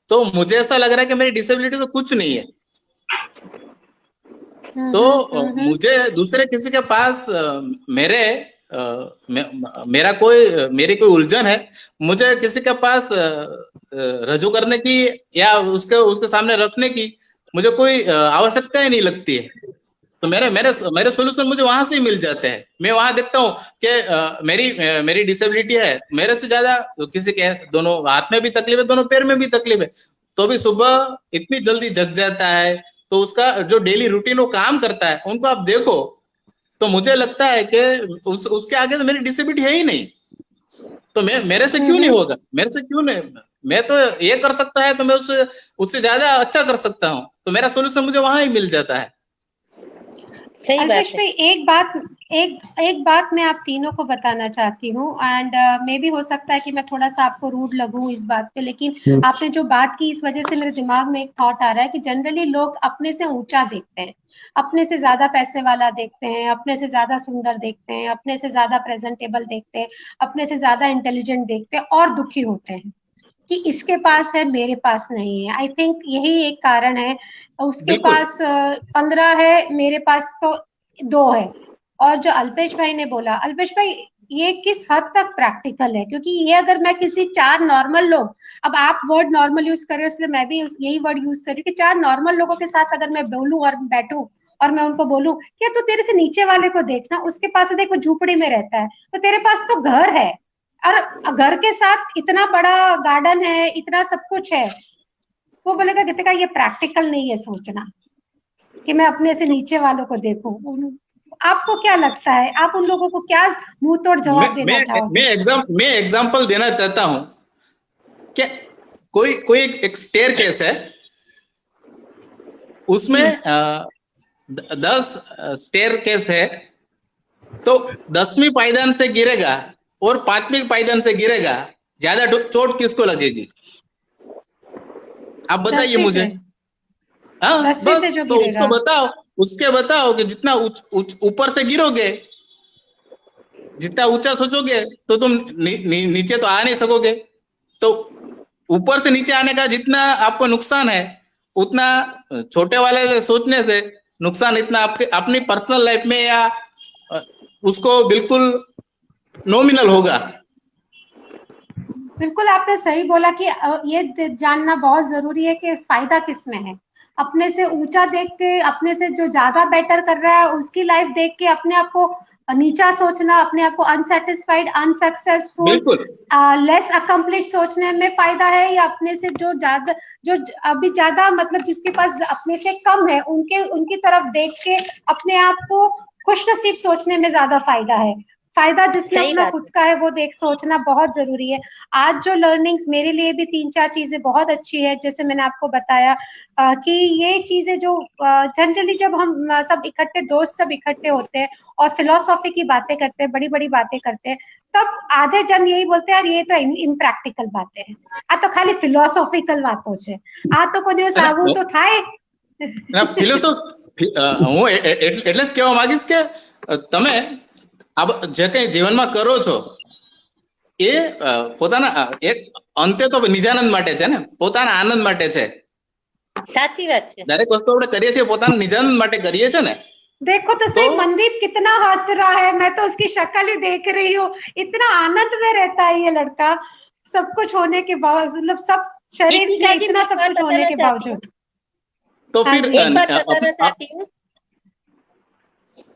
तो मुझे ऐसा लग रहा है कि मेरी डिसेबिलिटी तो कुछ नहीं है। तो मुझे दूसरे किसी के पास मेरी कोई उलझन है, मुझे किसी के पास रजू करने की या उसके सामने रखने की मुझे कोई आवश्यकता ही नहीं लगती है। तो मेरे सोल्यूशन मुझे वहां से ही मिल जाते हैं। मैं वहां देखता हूँ कि मेरी डिसेबिलिटी है, मेरे से ज्यादा किसी के दोनों हाथ में भी तकलीफ है, दोनों पैर में भी तकलीफ है, तो भी सुबह इतनी जल्दी जग जाता है, तो उसका जो डेली रूटीन वो काम करता है, उनको आप देखो तो मुझे लगता है कि उसके आगे तो मेरी डिसेबिलिटी है ही नहीं, तो मेरे से क्यों नहीं होगा, मेरे से क्यों नहीं, मैं तो ये कर सकता है तो मैं उससे ज्यादा अच्छा कर सकता हूँ, तो मेरा सोल्यूशन मुझे वहां ही मिल जाता है। सही बात है। एक बात मैं आप तीनों को बताना चाहती हूँ, एंड मे भी हो सकता है कि मैं थोड़ा सा आपको रूड लगूं इस बात पे, लेकिन आपने जो बात की इस वजह से मेरे दिमाग में एक थॉट आ रहा है कि जनरली लोग अपने से ऊंचा देखते हैं, अपने से ज्यादा पैसे वाला देखते हैं, अपने से ज्यादा सुंदर देखते हैं, अपने से ज्यादा प्रेजेंटेबल देखते हैं, अपने से ज्यादा इंटेलिजेंट देखते हैं और दुखी होते हैं कि इसके पास है मेरे पास नहीं है। आई थिंक यही एक कारण है, उसके पास 15 है मेरे पास तो 2 है। और जो अल्पेश भाई ने बोला, अल्पेश भाई ये किस हद तक प्रैक्टिकल है, क्योंकि ये अगर मैं किसी 4 नॉर्मल लोग, अब आप वर्ड नॉर्मल यूज कर रहे हो इसलिए मैं भी यही वर्ड यूज कर रही हूँ कि 4 नॉर्मल लोगों के साथ अगर मैं बोलूं और बैठूं और मैं उनको बोलूं कि तू तेरे से नीचे वाले को देखना, उसके पास देखो झूपड़ी में रहता है, तो तेरे पास तो घर है और घर के साथ इतना बड़ा गार्डन है, इतना सब कुछ है, वो बोलेगा गीतिका ये प्रैक्टिकल नहीं है सोचना कि मैं अपने से नीचे वालों को देखूं। आपको क्या लगता है, आप उन लोगों को क्या मुंह तोड़ जवाब देना चाहोगे? मैं एग्जांपल देना चाहता हूं कि कोई एक स्टेयरकेस है, उसमें 10 स्टेयरकेस है, तो 10वीं पायदान से गिरेगा और 5वीं पायदान से गिरेगा, ज्यादा चोट किसको लगेगी? आप बताइए मुझे। हाँ बस, तो उसके बताओ कि जितना ऊपर से गिरोगे, जितना ऊंचा सोचोगे तो तुम नीचे तो आ नहीं सकोगे, तो ऊपर से नीचे आने का जितना आपको नुकसान है, उतना छोटे वाले सोचने से नुकसान इतना आपके अपनी पर्सनल लाइफ में या उसको बिल्कुल नॉमिनल होगा। बिल्कुल आपने सही बोला कि ये जानना बहुत जरूरी है कि फायदा किसमें है। अपने से ऊंचा देख के, अपने से जो ज्यादा बेटर कर रहा है उसकी लाइफ देख के अपने आप को नीचा सोचना, अपने आप को अनसेटिस्फाइड, अनसक्सेसफुल, लेस अकम्प्लिश सोचने में फायदा है, या अपने से जो अभी ज्यादा मतलब जिसके पास अपने से कम है उनकी तरफ देख के अपने आप को खुशनसीब सोचने में ज्यादा फायदा है। फायदा जिसमें अपना खुद का है वो देख सोचना बहुत जरूरी है। आज जो लर्निंग्स मेरे लिए भी 3-4 चीजें बहुत अच्छी है, जैसे मैंने आपको बताया कि ये चीजें जो जनरली जब हम सब इकट्ठे, दोस्त सब इकट्ठे होते हैं और फिलोसॉफी की बातें करते हैं, बड़ी बड़ी बातें करते हैं, तब आधे जन यही बोलते हैं यार ये तो इम्प्रैक्टिकल बातें हैं, आ तो खाली फिलोसॉफिकल बातों છે, આ તો કોઈ દિવસ આવું તો થાય ફિલોસોફી। હું એટલે જ કહેવા માંગીશ કે તમે જે કંઈ જીવનમાં કરો છો એ પોતાના એક અંતે તો નિજાનંદ માટે છે ને, પોતાના આનંદ માટે છે। સાચી વાત છે। દરેક વસ્તુ આપણે કરીએ છીએ પોતાના નિજાનંદ માટે કરીએ છીએ ને। देखो तो सही, मनदीप कितना हंस रहा है, मैं तो उसकी शक्ल ही देख रही हूँ, इतना आनंद में रहता है ये लड़का, सब कुछ होने के बावजूद, मतलब सब शरीर में इतना सब कुछ होने के बावजूद। तो फिर एक बात बताना चाहती हूँ।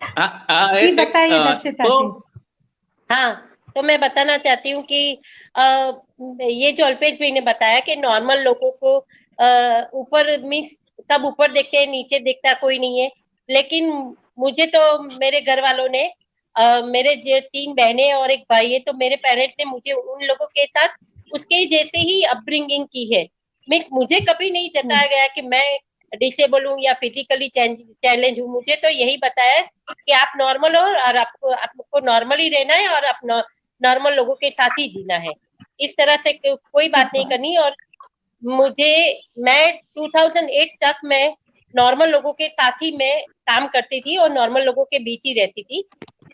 जी बताइए दर्शिता जी। हाँ, तो मैं बताना चाहती हूँ कि ये जो अल्पेश भाई ने बताया कि नॉर्मल लोगों को ऊपर मीन्स सब ऊपर देखते हैं, नीचे देखता कोई नहीं है, लेकिन मुझे तो मेरे घर वालों ने मेरे जो 3 बहनें और एक भाई है, तो मेरे पेरेंट्स ने मुझे उन लोगों के साथ उसके जैसे ही अपब्रिंगिंग की है। मीन्स मुझे कभी नहीं जताया गया कि मैं डिसेबल हूँ या फिजिकली चैलेंज हूँ। मुझे तो यही बताया कि आप नॉर्मल हो और आपको नॉर्मल ही रहना है और आप नॉर्मल लोगों के साथ ही जीना है। इस तरह से कोई बात नहीं करनी। और मैं 2008 तक मैं नॉर्मल लोगों के साथ ही मैं काम करती थी और नॉर्मल लोगों के बीच ही रहती थी।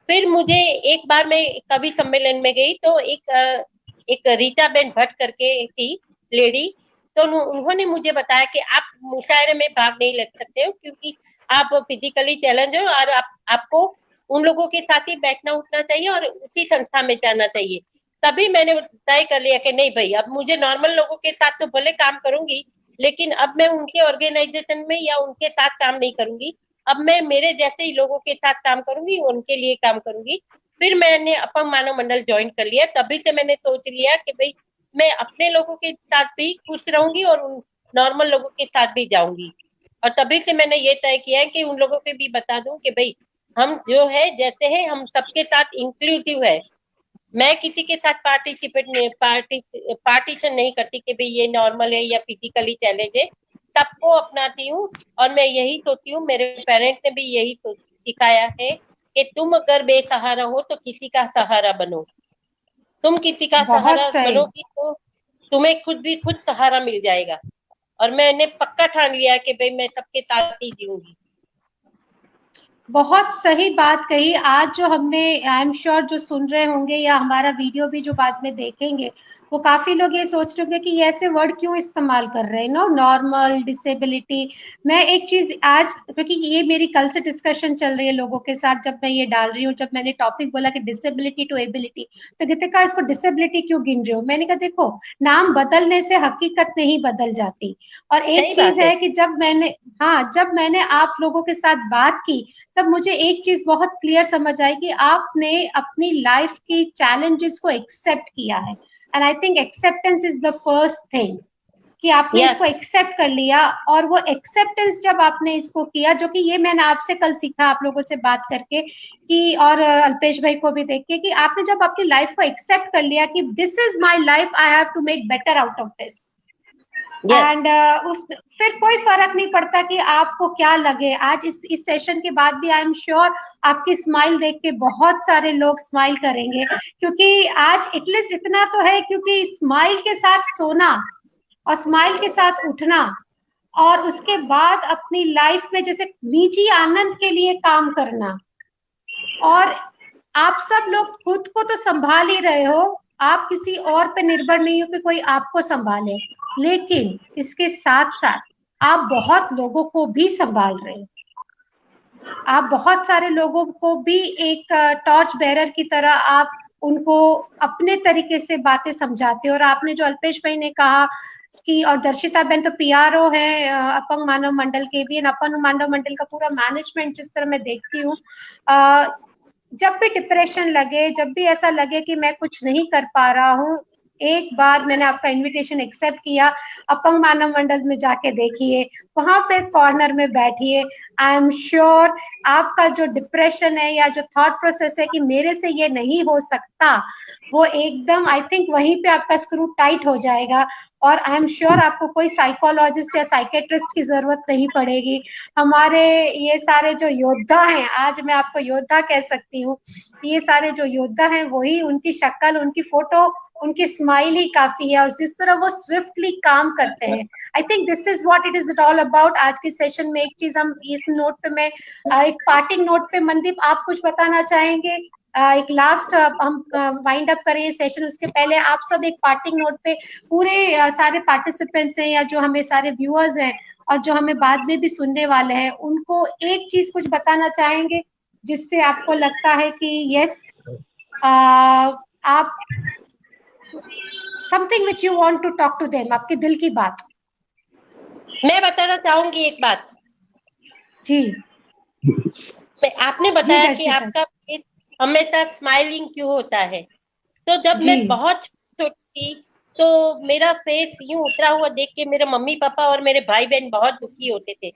फिर मुझे एक बार मैं कवि सम्मेलन में गई, तो एक रीटा बेन भट्ट करके थी लेडी, तो उन्होंने मुझे बताया कि आप मुशायरे में भाग नहीं ले सकते हो क्योंकि आप फिजिकली चैलेंज हो और आपको उन लोगों के साथ ही बैठना उठना चाहिए और उसी संस्था में जाना चाहिए। तभी मैंने तय कर लिया कि नहीं भाई, अब मुझे नॉर्मल लोगों के साथ तो भले काम करूंगी, लेकिन अब मैं उनके ऑर्गेनाइजेशन में या उनके साथ काम नहीं करूंगी। अब मैं मेरे जैसे ही लोगों के साथ काम करूंगी, उनके लिए काम करूंगी। फिर मैंने अपंग मानव मंडल ज्वाइन कर लिया। तभी से मैंने सोच लिया कि भाई मैं अपने लोगों के साथ भी खुश रहूंगी और उन नॉर्मल लोगों के साथ भी जाऊंगी। और तभी से मैंने ये तय किया है कि उन लोगों के भी बता दूं कि भाई हम जो है जैसे है, हम सबके साथ इंक्लूसिव है। मैं किसी के साथ पार्टीशन नहीं करती कि भाई ये नॉर्मल है या फिजिकली चैलेंज है। सबको अपनाती हूँ और मैं यही सोचती हूँ, मेरे पेरेंट्स ने भी यही सिखाया है कि तुम अगर बेसहारा हो तो किसी का सहारा बनो। तुम किसी का बहुत सहारा सही। बनोगी तो तुम्हें खुद सहारा मिल जाएगा। और मैंने पक्का ठान लिया कि भाई मैं सबके साथ ही जीऊंगी। बहुत सही बात कही। आज जो हमने, आई एम श्योर जो सुन रहे होंगे या हमारा वीडियो भी जो बाद में देखेंगे, वो काफी लोग ये सोच रहे होंगे कि ये ऐसे वर्ड क्यों इस्तेमाल कर रहे हैं, नो, नॉर्मल, डिसेबिलिटी। मैं एक चीज आज, क्योंकि ये मेरी कल से डिस्कशन चल रही है लोगों के साथ, जब मैं ये डाल रही हूँ, जब मैंने टॉपिक बोला कि डिसेबिलिटी टू एबिलिटी, तो गीतिका इसको डिसेबिलिटी क्यों गिन रही हो? मैंने कहा देखो, नाम बदलने से हकीकत नहीं बदल जाती। और एक सही चीज बात है। है कि जब मैंने आप लोगों के साथ बात की, तब मुझे एक चीज बहुत क्लियर समझ आई कि आपने अपनी लाइफ की चैलेंजेस को एक्सेप्ट किया है। And I think acceptance is the first thing, कि आपने यस, इसको एक्सेप्ट कर लिया। और वो एक्सेप्टेंस जब आपने इसको किया, जो कि ये मैंने आपसे कल सीखा आप लोगों से बात करके, कि और अल्पेश भाई को भी देख के, कि आपने जब अपनी लाइफ को एक्सेप्ट कर लिया कि this is my life, I have to make better out of this. Yes, and उस फिर कोई फर्क नहीं पड़ता कि आपको क्या लगे। आज इस सेशन के बाद भी आई एम श्योर आपकी स्माइल देख के बहुत सारे लोग स्माइल करेंगे, क्योंकि आज एटलीस्ट इतना तो है, क्योंकि स्माइल के साथ सोना और स्माइल के साथ उठना, और उसके बाद अपनी लाइफ में जैसे निजी आनंद के लिए काम करना। और आप सब लोग खुद को तो संभाल ही रहे हो, आप किसी और पे निर्भर नहीं हो कि कोई आपको संभाले, लेकिन इसके साथ साथ आप बहुत लोगों को भी संभाल रहे हो। आप बहुत सारे लोगों को भी एक टॉर्च बेरर की तरह आप उनको अपने तरीके से बातें समझाते हो। और आपने जो अल्पेश भाई ने कहा कि, और दर्शिता बहन तो पीआरओ है अपंग मानव मंडल के भी, अपंग मानव मंडल का पूरा मैनेजमेंट जिस तरह मैं देखती हूँ, जब भी डिप्रेशन लगे, जब भी ऐसा लगे कि मैं कुछ नहीं कर पा रहा हूँ, एक बार मैंने आपका इनविटेशन एक्सेप्ट किया, अपंग मानव मंडल में जाके देखिए, वहां पे कॉर्नर में बैठिए। आई एम श्योर आपका जो डिप्रेशन है या जो थॉट प्रोसेस है कि मेरे से ये नहीं हो सकता, वो एकदम, आई थिंक वहीं पे आपका स्क्रू टाइट हो जाएगा। और आई एम श्योर आपको कोई साइकोलॉजिस्ट या साइकेट्रिस्ट की जरूरत नहीं पड़ेगी। हमारे ये सारे जो योद्धा हैं, आज मैं आपको योद्धा कह सकती हूँ, ये सारे जो योद्धा हैं, वही उनकी शक्ल, उनकी फोटो, उनकी स्माइल ही काफी है, और जिस तरह वो स्विफ्टली काम करते हैं। I think this is what it is all about. आज के सेशन में एक चीज हम इस नोट पे, मैं एक पार्टिंग नोट पे, मनदीप आप कुछ बताना चाहेंगे? एक लास्ट हम वाइंड अप करें ये सेशन, उसके पहले आप सब एक पार्टिंग नोट पे, पूरे सारे पार्टिसिपेंट्स हैं या जो हमें सारे व्यूअर्स हैं और जो हमें बाद में भी सुनने वाले हैं, उनको एक चीज कुछ बताना चाहेंगे जिससे आपको लगता है कि यस, आप something which you want to talk to them, आपके दिल की बात। मैं बताना चाहूंगी एक बात। जी आपने बताया कि दर्शिका आपका फेस हमेशा स्माइलिंग क्यों होता है, तो जब मैं जी बहुत छोटी थी तो मेरा फेस यूं उतरा हुआ देख के मेरे मम्मी पापा और मेरे भाई बहन बहुत दुखी होते थे।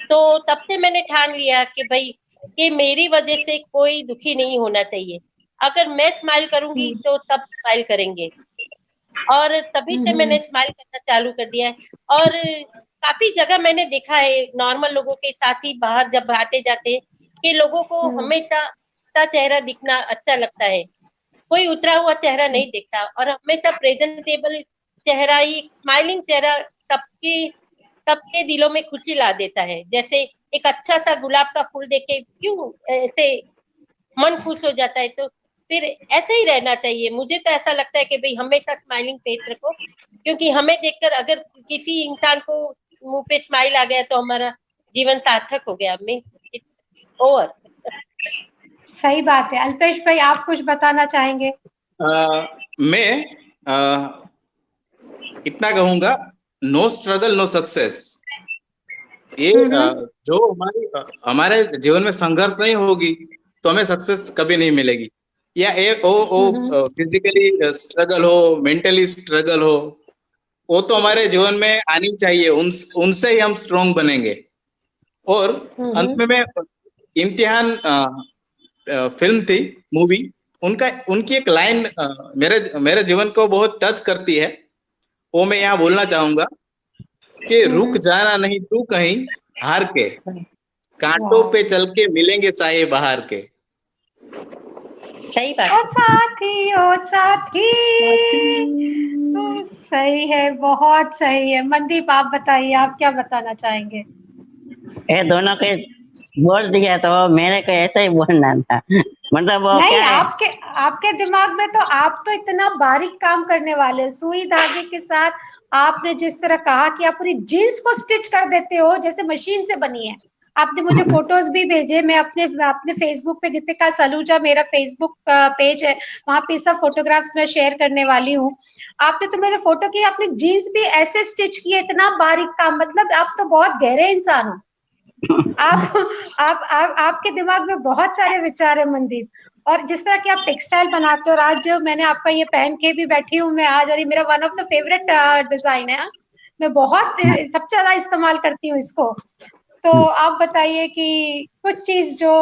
तो तब से मैंने ठान लिया कि भाई कि मेरी वजह से कोई दुखी नहीं होना चाहिए। अगर मैं स्माइल करूंगी तो सब स्माइल करेंगे, और तभी से मैंने स्माइल करना चालू कर दिया है। और काफी जगह मैंने देखा है नॉर्मल लोगों के साथ ही बाहर जब आते जाते कि लोगों को हमेशा हंसता चेहरा दिखना अच्छा लगता है, कोई उतरा हुआ चेहरा नहीं दिखता, और हमेशा प्रेजेंटेबल चेहरा ही, स्माइलिंग चेहरा सबके सबके दिलों में खुशी ला देता है। जैसे एक अच्छा सा गुलाब का फूल देख के क्यों ऐसे मन खुश हो जाता है, तो फिर ऐसे ही रहना चाहिए। मुझे तो ऐसा लगता है कि भाई हमेशा स्माइलिंग फेस रखो, क्योंकि हमें देखकर अगर किसी इंसान को मुंह पे स्माइल आ गया तो हमारा जीवन सार्थक हो गया, मीन इट्स ओवर। सही बात है। अल्पेश भाई, आप कुछ बताना चाहेंगे? मैं इतना कहूंगा, नो स्ट्रगल नो सक्सेस। ये जो हमारे जीवन में संघर्ष नहीं होगी तो हमें सक्सेस कभी नहीं मिलेगी। या ओ फिजिकली स्ट्रगल हो, मेंटली स्ट्रगल हो, वो तो हमारे जीवन में आनी चाहिए, उनसे ही हम स्ट्रोंग बनेंगे। और अंत में मैं इम्तिहान फिल्म थी, मूवी, उनकी एक लाइन मेरे मेरे जीवन को बहुत टच करती है, वो मैं यहाँ बोलना चाहूंगा कि रुक जाना नहीं तू कहीं हार के, कांटों पे चल के मिलेंगे साये बहार के। सही बात। ओ साथी तो सही है, बहुत सही है। मनदीप, आप बताइए, आप क्या बताना चाहेंगे? ये दोनों के बोल दिया तो मेरे को ऐसा ही बोलना था। मतलब वो नहीं, क्या है, आपके दिमाग में तो, आप तो इतना बारीक काम करने वाले, सुई धागे के साथ आपने जिस तरह कहा कि आप पूरी जीन्स को स्टिच कर देते हो जैसे मशीन से बनी है। आपने मुझे फोटोज भी भेजे, मैं अपने फेसबुक पे, गीतिका सलूजा मेरा फेसबुक पेज है, वहां पे सब फोटोग्राफ्स मैं शेयर करने वाली हूँ। आपने तो मेरे फोटो की, आपने जीन्स भी ऐसे स्टिच की है, इतना बारीक काम, मतलब आप तो बहुत गहरे इंसान हो। आपके दिमाग में बहुत सारे विचार है मनदीप। और जिस तरह की आप टेक्सटाइल बनाते हो, और आज जो मैंने आपका ये पहन के भी बैठी हूँ मैं आज, और ये मेरा one of the favourite design है। मैं बहुत सबसे ज्यादा इस्तेमाल करती हूँ इसको। तो आप बताइए कि कुछ चीज जो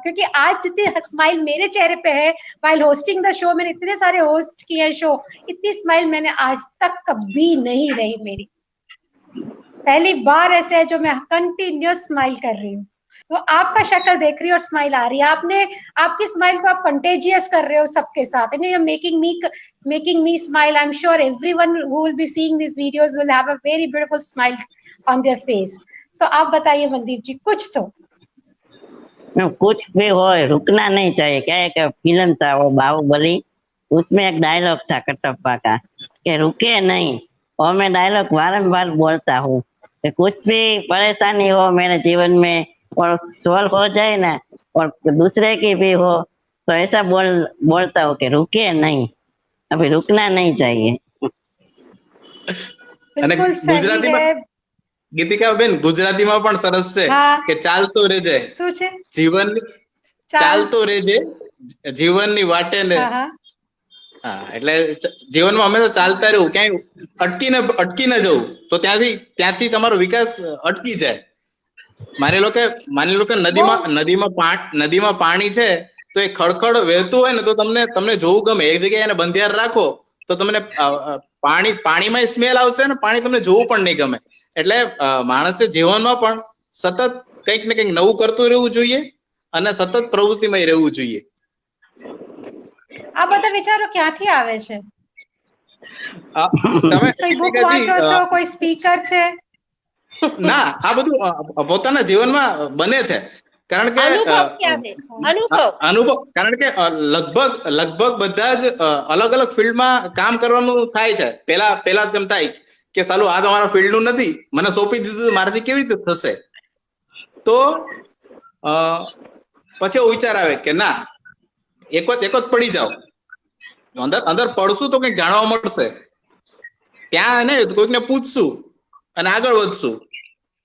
क्योंकि आज जितनी स्माइल मेरे चेहरे पे है व्हाइल होस्टिंग द शो, मैंने इतने सारे होस्ट किए हैं शो, इतनी स्माइल मैंने आज तक कभी नहीं रही मेरी। पहली बार ऐसे है जो मैं कंटिन्यूस स्माइल कर रही हूँ। तो आपका शक्ल देख रही हूँ और स्माइल आ रही है, आपने आपकी स्माइल को आप कंटेजियस कर रहे हो सबके साथ, you know, you making me smile. I am sure everyone who will be seeing this videos will have a very beautiful smile on their face. तो आप बताइए मनदीप जी, कुछ तो। कुछ भी हो, रुकना नहीं चाहिए। क्या है कि फिल्म था वो बाहुबली, उसमें एक डायलॉग था कटप्पा का कि रुके नहीं, और मैं डायलॉग बारंबार बोलता हूँ कि कुछ भी परेशानी हो मेरे जीवन में और सॉल्व हो जाए ना, और दूसरे की भी हो, तो ऐसा बोलता हूँ कि रुके नहीं, अभी रुकना नहीं चाहिए। बिल्कुल सही है ગીતિકા બેન, ગુજરાતીમાં પણ સરસ છે કે ચાલતો રહેજે જીવન, ચાલતો રહેજે જીવનની વાટે ને, હા, એટલે જીવનમાં હંમેશા ચાલતા રહેવું, ક્યાંય અટકી ન જવું, તો ત્યાંથી તમારો વિકાસ અટકી જાય। માની લો કે નદીમાં પાણી છે, તો એ ખડખડ વહેતું હોય ને તો તમને જોવું ગમે, એક જગ્યાએ એને બંધિયાર રાખો તો તમને પાણીમાં સ્મેલ આવશે ને પાણી તમને જોવું પણ નહીં ગમે। એટલે માણસે જીવનમાં પણ સતત કંઈક ને કંઈક નવું કરતું રહેવું જોઈએ અને સતત પ્રવૃત્તિમય રહેવું જોઈએ। આ બધા વિચારો ક્યાંથી આવે છે? તમે કોઈ બુક વાંચો છો, કોઈ સ્પીકર છે? ના, આ બધું પોતાના જીવનમાં બને છે, કારણ કે અનુભવ, કારણ કે લગભગ બધા જ અલગ અલગ ફિલ્ડમાં કામ કરવાનું થાય છે। પેલા તેમ થાય કે સાલું આ તો મારા ફિલ્ડનું નથી, મને સોંપી દીધું, મારાથી કેવી રીતે થશે? તો પછી એવો વિચાર આવે કે ના, એક વખત પડી જાઓ, અંદર પડશું તો કંઈક જાણવા મળશે, ત્યાં ને કોઈકને પૂછશું અને આગળ વધશું.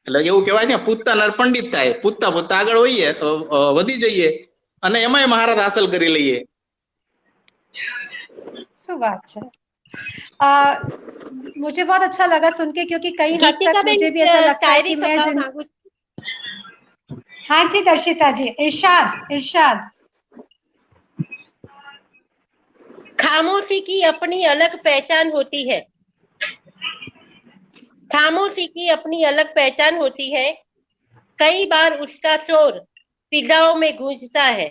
એટલે એવું કહેવાય છે પૂછતા નર પંડિત થાય, પૂછતા પૂછતા આગળ હોઈએ, વધી જઈએ અને એમાંય મહારત હાંસલ કરી લઈએ. શું વાત છે. मुझे बहुत अच्छा लगा सुन के, क्योंकि कई हद तक मुझे भी ऐसा लगता है कि मैं हाँ जी दर्शिता जी, इरशाद इरशाद। खामोशी की अपनी अलग पहचान होती है, खामोशी की अपनी अलग पहचान होती है, कई बार उसका शोर पीड़ाओं में गूंजता है।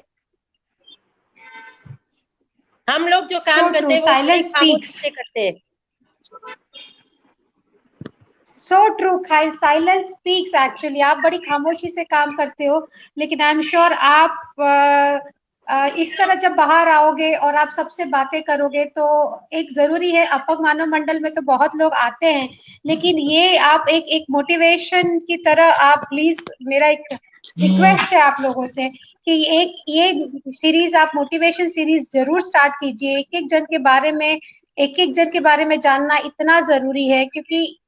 हम लोग जो काम करते हैं वो साइलेंस स्पीक्स करते हैं। So true, silence speaks. Actually आप बड़ी खामोशी से काम करते हो, लेकिन आई एम श्योर आप इस तरह जब बाहर आओगे और आप सबसे बातें करोगे तो एक जरूरी है, अपंग मानव मंडल में तो बहुत लोग आते हैं, लेकिन ये आप एक मोटिवेशन की तरह, आप प्लीज, मेरा एक रिक्वेस्ट है आप लोगों से कि एक ये सीरीज आप मोटिवेशन सीरीज जरूर स्टार्ट कीजिए। एक एक जन के बारे में जानना इतना जरूरी है, क्योंकि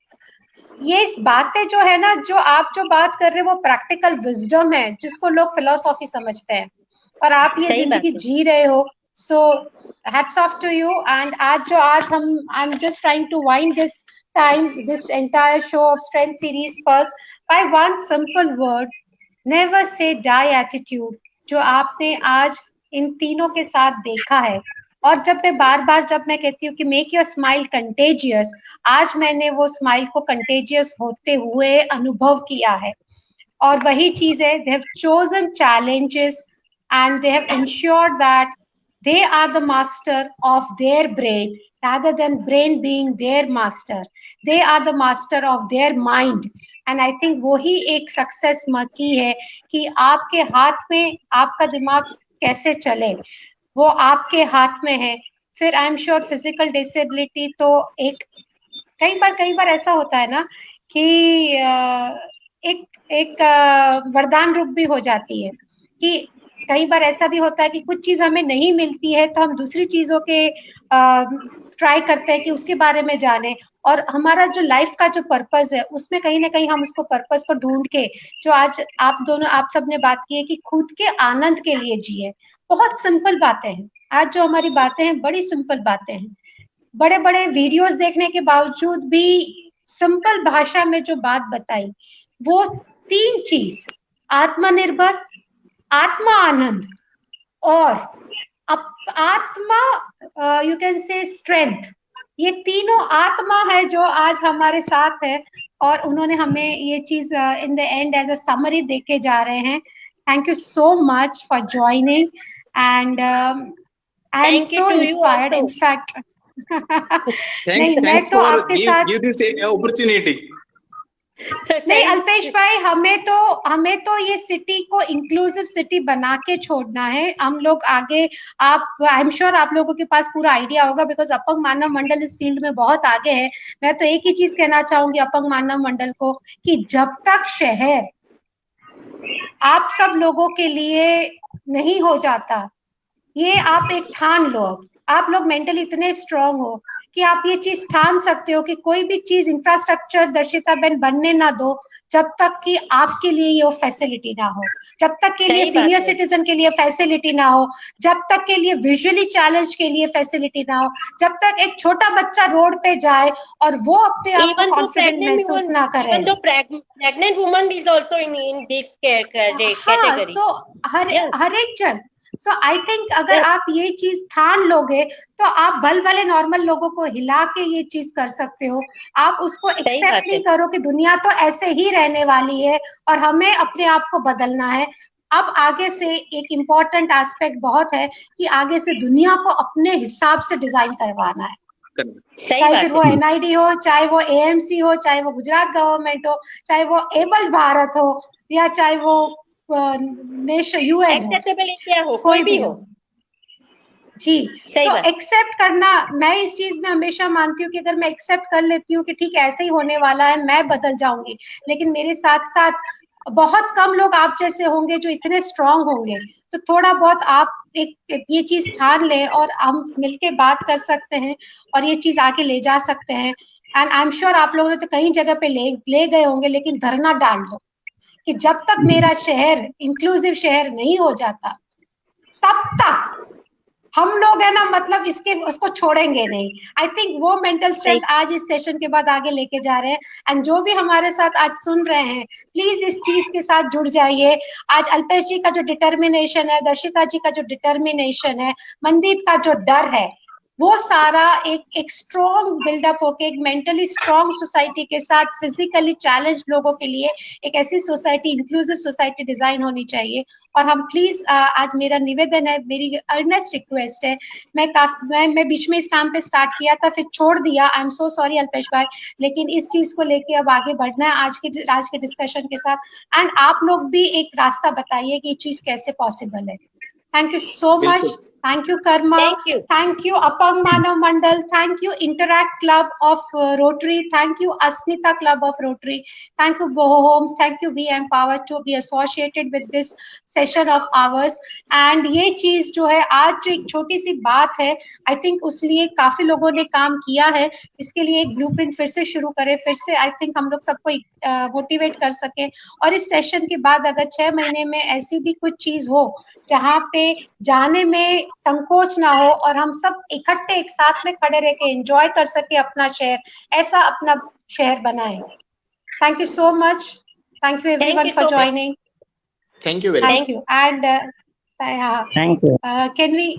ये बातें जो है ना, जो आप जो बात कर रहे हैं वो प्रैक्टिकल विजडम है, जिसको लोग फिलोसॉफी समझते हैं, और आप ये जिंदगी जी रहे हो। So hats off to you. And आज हम I am just trying to wind this entire show of strength series first by one simple word, never say die attitude, जो आपने आज इन तीनों के साथ देखा है। और जब मैं कहती हूँ कि मेक योर स्माइल कंटेजियस, आज मैंने वो स्माइल को कंटेजियस होते हुए अनुभव किया है। और वही चीज है, they have chosen challenges and they have insured that they are the master of their brain rather than brain being their master. They are the master of their mind. And I think वही एक success की है कि आपके हाथ में आपका दिमाग कैसे चले, वो आपके हाथ में है। फिर I am sure physical disability तो कई बार ऐसा होता है ना कि एक वरदान रूप भी हो जाती है, कि कई बार ऐसा भी होता है कि कुछ चीज हमें नहीं मिलती है तो हम दूसरी चीजों के ट्राई करते हैं कि उसके बारे में जाने, और हमारा जो लाइफ का जो पर्पस है उसमें कहीं ना कहीं हम उसको पर्पस को ढूंढ के, जो आज आप सब ने बात की है कि खुद के आनंद के लिए जिए। बहुत सिंपल बातें हैं, आज जो हमारी बातें हैं बड़ी सिंपल बातें हैं। बड़े बड़े वीडियोस देखने के बावजूद भी सिंपल भाषा में जो बात बताई, वो 3 चीज, आत्मनिर्भर, आत्मा आनंद और आत्मा यू कैन से स्ट्रेंथ, ये तीनों आत्मा है जो आज हमारे साथ है, और उन्होंने हमें ये चीज in the end as a summary देके जा रहे हैं। Thank you so much for joining and I am so inspired in fact. Thanks for give this opportunity. नहीं अल्पेश भाई, हमें तो ये सिटी को इंक्लूसिव सिटी बना के छोड़ना है। हम लोग आगे, आई एम श्योर आप लोगों के पास पूरा आइडिया होगा, बिकॉज अपंग मानव मंडल इस फील्ड में बहुत आगे है। मैं तो एक ही चीज कहना चाहूंगी अपंग मानव मंडल को, कि जब तक शहर आप सब लोगों के लिए नहीं हो जाता, ये आप एक ठान लो, आप लोग मेंटली इतने स्ट्रांग हो कि आप ये चीज ठान सकते हो कि कोई भी चीज इंफ्रास्ट्रक्चर दर्शिता बहन बनने ना दो जब तक कि आपके लिए ये फैसिलिटी ना हो, जब तक के लिए सीनियर सिटीजन के लिए फैसिलिटी ना हो, जब तक के लिए विजुअली चैलेंज के लिए फैसिलिटी ना हो, जब तक एक छोटा बच्चा रोड पे जाए और वो अपने आप को कॉन्फिडेंट महसूस ना करे। Pregnant woman is also in this category. So हर एक जन, सो आई थिंक अगर आप ये चीज ठान लोगे तो आप बल वाले नॉर्मल लोगों को हिला के ये चीज कर सकते हो। आप उसको एक्सेप्ट नहीं करो कि दुनिया तो ऐसे ही रहने वाली है और हमें अपने आप को बदलना है। अब आगे से एक इम्पोर्टेंट एस्पेक्ट बहुत है कि आगे से दुनिया को अपने हिसाब से डिजाइन करवाना है, चाहे फिर वो एनआईडी हो, चाहे वो एएमसी हो, चाहे वो गुजरात गवर्नमेंट हो, चाहे वो एबल्ड भारत हो, या चाहे वो नेशन यूएन एक्सेप्टेबल इंडिया हो, कोई भी हो जी। तो एक्सेप्ट करना, मैं इस चीज में हमेशा मानती हूँ कि अगर मैं एक्सेप्ट कर लेती हूँ कि ठीक है ऐसे ही होने वाला है, मैं बदल जाऊंगी, लेकिन मेरे साथ साथ बहुत कम लोग आप जैसे होंगे जो इतने स्ट्रांग होंगे। तो थोड़ा बहुत आप एक ये चीज ठान ले और हम मिलके बात कर सकते हैं और ये चीज आगे ले जा सकते हैं। एंड आई एम श्योर आप लोगों ने तो कई जगह पे ले गए होंगे, लेकिन धरना डाल दो कि जब तक मेरा शहर इंक्लूसिव शहर नहीं हो जाता तब तक हम लोग है ना, मतलब उसको छोड़ेंगे नहीं। आई थिंक वो मेंटल स्ट्रेंथ आज इस सेशन के बाद आगे लेके जा रहे हैं। एंड जो भी हमारे साथ आज सुन रहे हैं, प्लीज इस चीज के साथ जुड़ जाइए। आज अल्पेश जी का जो डिटर्मिनेशन है, दर्शिता जी का जो डिटर्मिनेशन है, मनदीप का जो डर है, वो सारा एक स्ट्रॉन्ग बिल्डअप होके एक मेंटली स्ट्रॉन्ग सोसाइटी के साथ फिजिकली चैलेंज लोगों के लिए एक ऐसी सोसाइटी, इंक्लूसिव सोसाइटी डिजाइन होनी चाहिए। और हम प्लीज आज मेरा निवेदन है, मेरी अर्नेस्ट रिक्वेस्ट है, मैं बीच में इस काम पे स्टार्ट किया था, फिर छोड़ दिया, आई एम सो सॉरी अल्पेश भाई, लेकिन इस चीज को लेके अब आगे बढ़ना है आज के डिस्कशन के साथ। एंड आप लोग भी एक रास्ता बताइए कि ये चीज कैसे पॉसिबल है। Thank you so much. Thank you, Karma. Thank you, Apang Manav Mandal. Thank you, Interact Club of Rotary. Thank you, Asmita Club of Rotary. Thank you, Boho Homes. Thank you, We Empower, to be associated with this session of ours. And ये चीज जो है आज जो एक छोटी सी बात है, I think उस लिए काफी लोगों ने काम किया है। इसके लिए एक ब्लूप्रिंट फिर से शुरू करें, फिर से I think हम लोग सबको मोटिवेट कर सके। और इस सेशन के बाद अगर 6 महीने में ऐसी भी कुछ चीज हो जहाँ पे जाने में संकोच ना हो और हम सब इकट्ठे एक साथ में खड़े रह के एंजॉय कर सके अपना शहर, ऐसा अपना शहर बनाए। Thank you so much. Thank you everyone for joining. Thank you very much. Thank you. And thank you. Can we